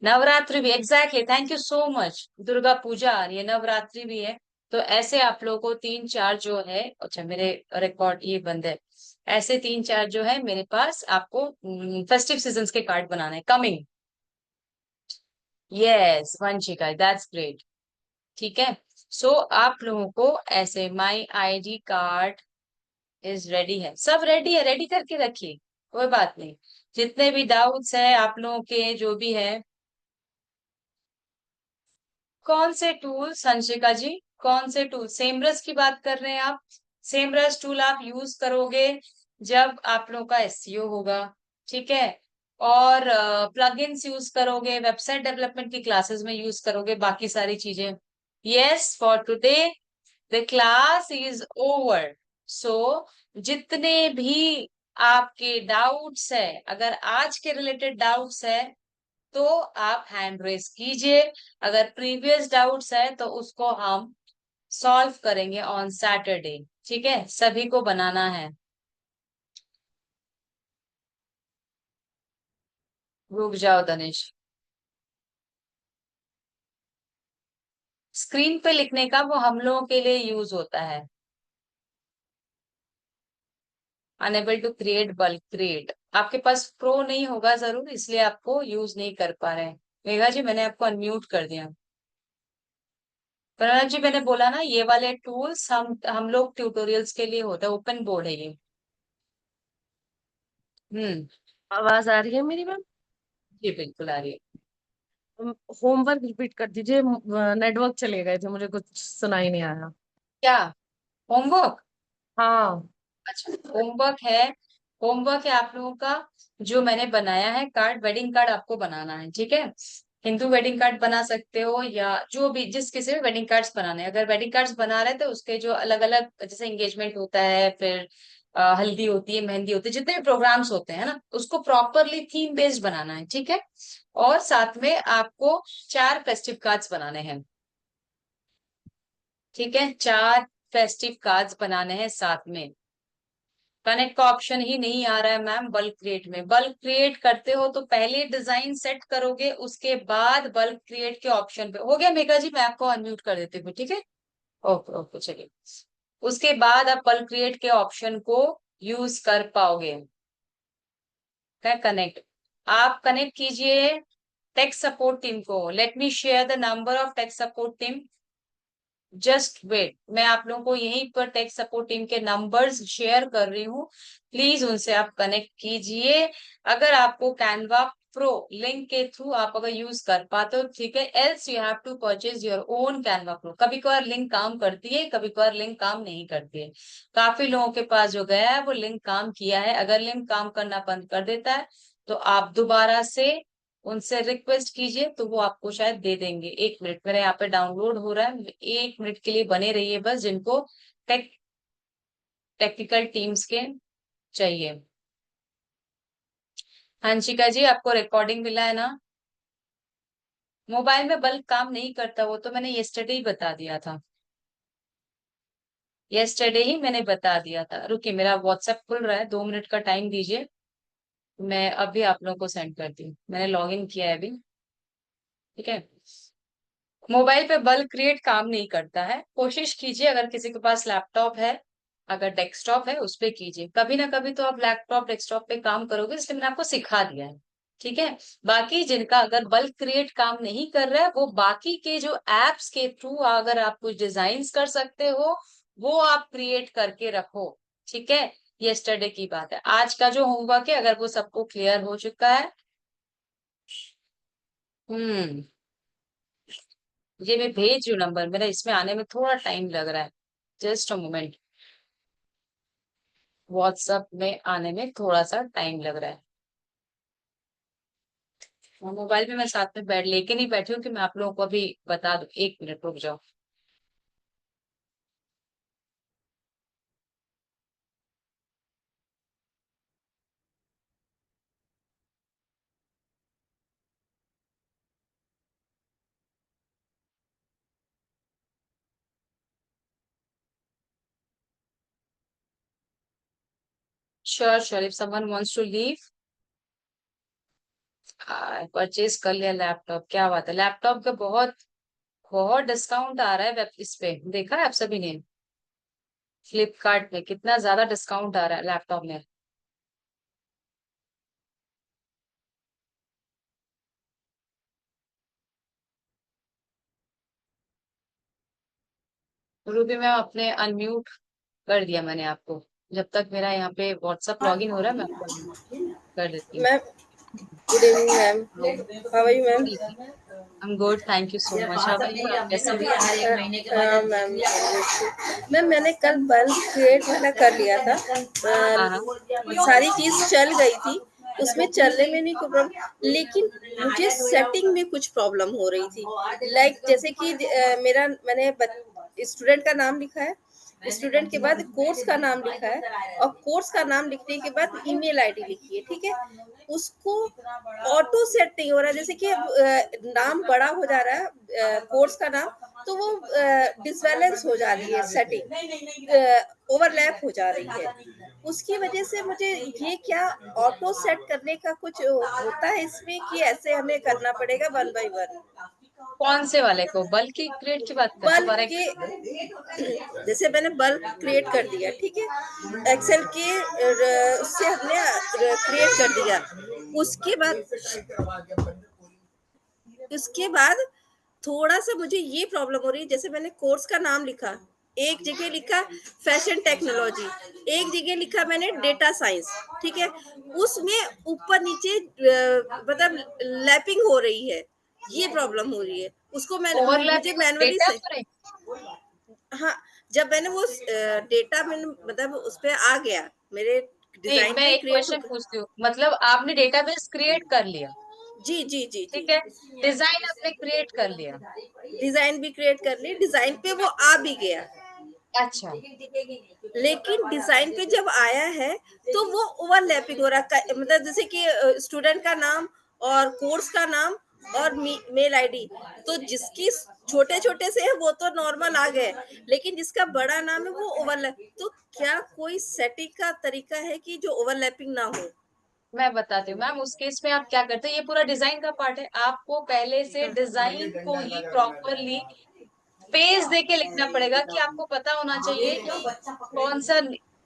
नवरात्रि भी exactly, thank you so much. Durga Puja आ रही है, नवरात्रि भी है, तो ऐसे आप लोगों को तीन चार जो है, अच्छा मेरे रिकॉर्ड ये बंद है, ऐसे तीन चार जो है मेरे पास आपको फेस्टिव सीजन्स के कार्ड बनाने हैं coming. Yes Vanshika, that's great. ठीक है, सो आप लोगों को ऐसे माई आईडी कार्ड इज रेडी है, सब रेडी है, रेडी करके रखिए, कोई बात नहीं। जितने भी डाउट्स है आप लोगों के जो भी है, कौन से टूल संशिका जी, कौन से टूल, सेमरस की बात कर रहे हैं आप? सेमरस टूल आप यूज करोगे जब आप लोगों का एसईओ होगा। ठीक है, और प्लगइन्स यूज करोगे, वेबसाइट डेवलपमेंट की क्लासेस में यूज करोगे, बाकी सारी चीजें। Yes, for today the class is over. So जितने भी आपके डाउट्स है, अगर आज के रिलेटेड डाउट्स है तो आप हैंड रेस कीजिए, अगर प्रीवियस डाउट्स है तो उसको हम सॉल्व करेंगे ऑन सैटरडे। ठीक है, सभी को बनाना है। रुक जाओ दनिश, स्क्रीन पे लिखने का वो हम लोगों के लिए यूज होता है। Unable to create bulk create, आपके पास प्रो नहीं होगा जरूर, इसलिए आपको यूज नहीं कर पा रहे हैं। मेघा जी मैंने आपको अनम्यूट कर दिया। प्रणव जी मैंने बोला ना, ये वाले टूल्स हम लोग ट्यूटोरियल्स के लिए होता है, ओपन बोर्ड है ये। हम्म, आवाज आ रही है मेरी मैम? जी बिल्कुल आ रही है। होमवर्क रिपीट कर दीजिए, नेटवर्क चले गए थे, मुझे कुछ सुनाई नहीं आया। क्या होमवर्क? हाँ। अच्छा, होमवर्क है, होमवर्क है आप लोगों का, जो मैंने बनाया है कार्ड, वेडिंग कार्ड आपको बनाना है। ठीक है, हिंदू वेडिंग कार्ड बना सकते हो, या जो भी जिस किसी भी वेडिंग कार्ड्स बनाने हैं। अगर वेडिंग कार्ड्स बना रहे हैं तो उसके जो अलग अलग, जैसे एंगेजमेंट होता है, फिर हल्दी होती है, मेहंदी होती है, जितने भी प्रोग्राम्स होते हैं ना, उसको प्रॉपरली थीम बेस्ड बनाना है, ठीक है। और साथ में आपको 4 फेस्टिव कार्ड्स बनाने हैं, ठीक है, 4 फेस्टिव कार्ड्स बनाने हैं साथ में। कनेक्ट का ऑप्शन ही नहीं आ रहा है मैम बल्क क्रिएट में। बल्क क्रिएट करते हो तो पहले डिजाइन सेट करोगे, उसके बाद बल्क क्रिएट के ऑप्शन पे। हो गया मेघा जी, मैं आपको अनम्यूट कर देती हूँ, ठीक है। ओके ओके, चलिए। उसके बाद आप बल्क क्रिएट के ऑप्शन को यूज कर पाओगे। क्या कनेक्ट, आप कनेक्ट कीजिए टेक सपोर्ट टीम को। Let me share the number of tech support team, just wait. मैं आप लोगों को यहीं पर टेक सपोर्ट टीम के नंबर्स शेयर कर रही हूँ, प्लीज उनसे आप कनेक्ट कीजिए। अगर आपको कैनवा प्रो लिंक के थ्रू आप अगर यूज कर पाते हो, ठीक है, else you have to purchase your own Canva pro. कभी कभार लिंक काम करती है, कभी कभार लिंक काम नहीं करती है। काफी लोगों के पास जो गया है वो लिंक काम किया है। अगर लिंक काम करना बंद कर देता है तो आप दोबारा से उनसे रिक्वेस्ट कीजिए, तो वो आपको शायद दे देंगे। 1 मिनट, मेरे यहाँ पे डाउनलोड हो रहा है, 1 मिनट के लिए बने रहिए बस, जिनको टेक टेक्निकल टीम्स के चाहिए। हंसिका जी, आपको रिकॉर्डिंग मिला है ना? मोबाइल में बल्ब काम नहीं करता, वो तो मैंने यस्टरडे ही बता दिया था। यस्टरडे ही मैंने बता दिया था। रुकिए, मेरा व्हाट्सएप खुल रहा है, 2 मिनट का टाइम दीजिए। मैं अभी आप लोगों को सेंड करती हूँ, मैंने लॉग इन किया है अभी, ठीक है। मोबाइल पे बल्क क्रिएट काम नहीं करता है। कोशिश कीजिए, अगर किसी के पास लैपटॉप है, अगर डेस्कटॉप है, उस पे कीजिए। कभी ना कभी तो आप लैपटॉप डेस्कटॉप पे काम करोगे, इसलिए मैंने आपको सिखा दिया है, ठीक है। बाकी जिनका अगर बल्क क्रिएट काम नहीं कर रहा है, वो बाकी के जो एप्स के थ्रू अगर आप कुछ डिजाइन कर सकते हो, वो आप क्रिएट करके रखो, ठीक है। यस्टरडे की बात है, आज का जो होमवर्क है अगर वो सबको क्लियर हो चुका है। हम्म, ये मैं भेज रही हूँ नंबर, मेरा इसमें आने में थोड़ा टाइम लग रहा है, जस्ट अ मोमेंट। व्हाट्सएप में आने में थोड़ा सा टाइम लग रहा है। और मोबाइल पे मैं साथ में बैठ लेके नहीं बैठी हूँ कि मैं आप लोगों को अभी बता दूं। 1 मिनट रुक जाओ। Sure sure, if someone wants to leave. Purchase कर लिया लैपटॉप, क्या बात है। लैपटॉप का बहुत बहुत डिस्काउंट आ रहा है वेब, इस पे देखा है आप सभी ने? फ्लिपकार्ट में कितना ज्यादा डिस्काउंट आ रहा है लैपटॉप में। रूबी मैम, अपने अनम्यूट कर दिया मैंने आपको। जब तक मेरा यहाँ पे व्हाट्सएप लॉगिन हो रहा है, मैं आपको unmute कर देती हूँ। Ma'am, good evening ma'am. How are you ma'am? जी जी, I am good, thank you so much. How are you, आप कैसे हो? मैम, मैम मैंने कल बल्ब क्रिएट वाला कर लिया था। हाँ हाँ। सारी चीज चल गई थी, उसमें चलने में नहीं कोई प्रॉब्लम, लेकिन मुझे सेटिंग में कुछ प्रॉब्लम हो रही थी। लाइक जैसे कि मैंने स्टूडेंट का नाम लिखा है, स्टूडेंट के बाद कोर्स का नाम लिखा है, और कोर्स का नाम लिखने के बाद ईमेल आईडी लिखी है, ठीक है। उसको ऑटो सेट नहीं हो रहा है, जैसे कि नाम बड़ा हो जा रहा है कोर्स का नाम, तो वो डिसबैलेंस हो जा रही है, सेटिंग ओवरलैप हो जा रही है। उसकी वजह से मुझे ये क्या ऑटो सेट करने का कुछ होता है इसमें, कि ऐसे हमें करना पड़ेगा 1 by 1? कौन से वाले को, बल्क की क्रिएट की बात करते हो, बल्ब फॉर के, जैसे मैंने बल्ब क्रिएट कर दिया, ठीक है, एक्सेल के उससे हमने क्रिएट कर दिया। उसके बाद उसके बाद थोड़ा सा मुझे ये प्रॉब्लम हो रही है, जैसे मैंने कोर्स का नाम लिखा, एक जगह लिखा फैशन टेक्नोलॉजी, एक जगह लिखा मैंने डेटा साइंस, ठीक है। उसमें ऊपर नीचे मतलब लैपिंग हो रही है, ये प्रॉब्लम हो रही है। उसको मैं मुझे ओवरलैपिंग मैनुअली डेटा से, पर? हाँ, जब मैंने वो डेटा मैंने मतलब उस पे आ गया, मेरे नहीं, डिजाइन मैं पे एक क्रिएट हो क्वेश्चन पूछती हूँ, मतलब आपने डेटाबेस क्रिएट कर लिया? जी जी जी जी। ठीक है, डिजाइन आपने क्रिएट कर लिया। डिजाइन भी क्रिएट कर ली, डिजाइन पे वो आ भी गया, अच्छा, लेकिन डिजाइन पे जब आया है तो वो ओवरलैपिंग हो रहा है, मतलब जैसे कि स्टूडेंट का नाम और कोर्स का नाम और मेल आईडी, तो जिसकी छोटे छोटे से है वो तो नॉर्मल आ गए, लेकिन जिसका बड़ा नाम है वो ओवरलैप, तो क्या कोई सेटिंग का तरीका है कि जो ओवरलैपिंग ना हो? मैं बताती हूँ मैम, उस केस में आप क्या करते हैं, ये पूरा डिजाइन का पार्ट है, आपको पहले से डिजाइन को ही प्रॉपरली स्पेस देके लिखना पड़ेगा कि आपको पता होना चाहिए कि कौन सा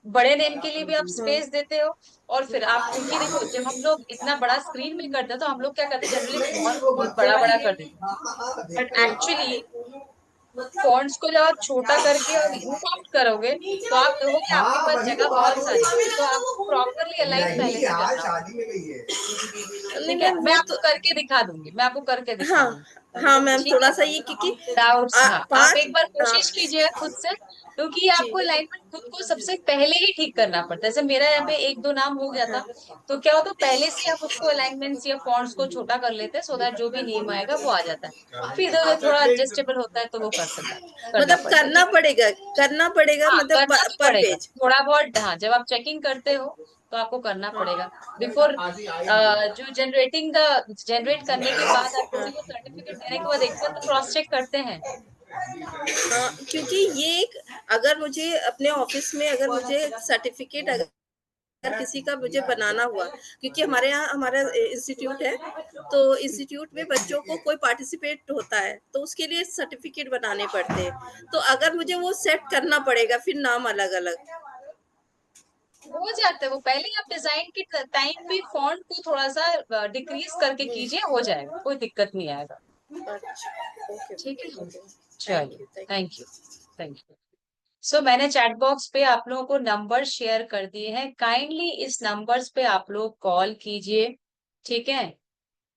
बड़े नेम के लिए भी आप हम्म। स्पेस देते हो। और फिर आप, क्योंकि देखो जब हम लोग इतना बड़ा स्क्रीन में करते हैं तो हम लोग क्या करते हैं, जनरली फॉन्ट बहुत बड़ा बड़ा कर देते हैं, बट एक्चुअली फॉन्ट्स को जब आप छोटा करके और इनकॉर्ट करोगे तो आप देखोगे आपके पास जगह बहुत सारी है, तो आपको प्रॉपरली अलाइन पहले से करना होगा। नहीं ठीक है, मैम मैं वो तो, आपको करके दिखा दूंगी, मैं आपको करके हाँ दिखाऊंगी। हाँ मैम, ठीक थोड़ा है, सा ये क्योंकि डाउट्स, हाँ आप पाँच, एक बार हाँ, कोशिश कीजिएगा खुद से, क्योंकि जी, आपको अलाइनमेंट खुद को सबसे पहले ही ठीक करना पड़ता है। जैसे मेरा यहाँ पे एक दो नाम हो गया था, तो क्या होता, पहले से आप उसको अलाइनमेंट्स या फॉन्ट्स को छोटा कर लेते हैं, सो दैट जो भी नेम आएगा वो आ जाता है, फिर इधर उधर थोड़ा एडजस्टेबल होता है तो वो करना मतलब पड़ता है। ठीक है, करना पड़ेगा हाँ मतलब करना तो पर पड़ेगा पेज। थोड़ा बहुत, हाँ जब आप चेकिंग करते हो तो आपको करना पड़ेगा बिफोर, जो जनरेट करने के बाद आप किसी को सर्टिफिकेट देने के बाद एक बार तो क्रॉस चेक करते हैं। हाँ, क्योंकि ये एक, अगर मुझे अपने ऑफिस में अगर मुझे सर्टिफिकेट अगर किसी का मुझे बनाना हुआ, क्योंकि हमारे यहाँ हमारा इंस्टीट्यूट है, तो इंस्टीट्यूट में बच्चों को कोई पार्टिसिपेट होता है तो उसके लिए सर्टिफिकेट बनाने पड़ते हैं, तो अगर मुझे वो सेट करना पड़ेगा फिर नाम अलग अलग। हो जाता है वो, पहले ही आप डिजाइन के टाइम भी फॉन्ट को थोड़ा सा डिक्रीज करके कीजिए, हो जाएगा, कोई दिक्कत नहीं आएगा। अच्छा, ओके ठीक है, ओके, थैंक चलिए, you thank thank you, thank you. So मैंने चैट बॉक्स पे आप लोगों को नंबर शेयर कर दिए हैं, काइंडली इस नंबर्स पे आप लोग कॉल कीजिए। ठीक है,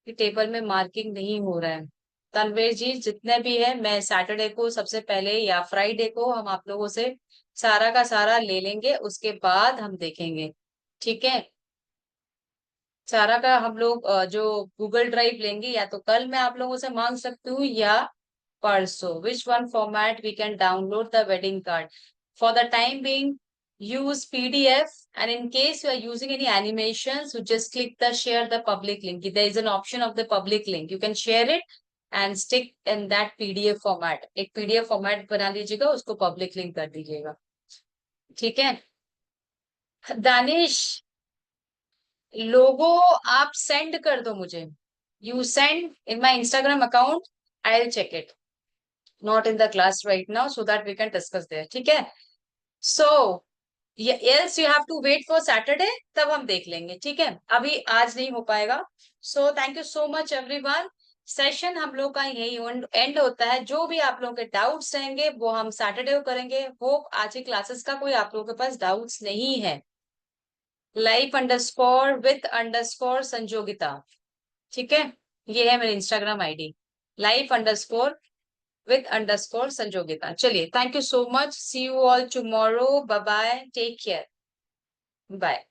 कि टेबल में मार्किंग नहीं हो रहा है। तनवीर जी जितने भी है, मैं सैटरडे को सबसे पहले या फ्राइडे को हम आप लोगों से सारा का सारा ले लेंगे, उसके बाद हम देखेंगे। ठीक है, सारा का हम लोग जो गूगल ड्राइव लेंगे, या तो कल मैं आप लोगों से मांग सकती हूँ या परसों, which one format we can download the wedding card. For the time being use PDF, and in case you are using any animations, you just click the share the public link. There is an option of the public link, you can share it and stick in that PDF format. एक PDF format बना लीजिएगा, उसको public link कर दीजिएगा। ठीक है, दानिश लोगो आप सेंड कर दो मुझे, you send in my Instagram account, I will check it, not in the class right now, so that we can discuss there. ठीक है, सो else you have to wait for Saturday, तब हम देख लेंगे। ठीक है, अभी आज नहीं हो पाएगा। So thank you so much everyone, session हम लोग का यही एंड होता है। जो भी आप लोगों के डाउट्स रहेंगे वो हम सैटरडे को करेंगे। होप आज की क्लासेस का कोई आप लोगों के पास डाउट्स नहीं है। life_with_संजोगिता, ठीक है, ये है मेरी इंस्टाग्राम आईडी, life_with_संजोगिता। चलिए, thank you so much, see you all tomorrow, bye bye, take care, bye.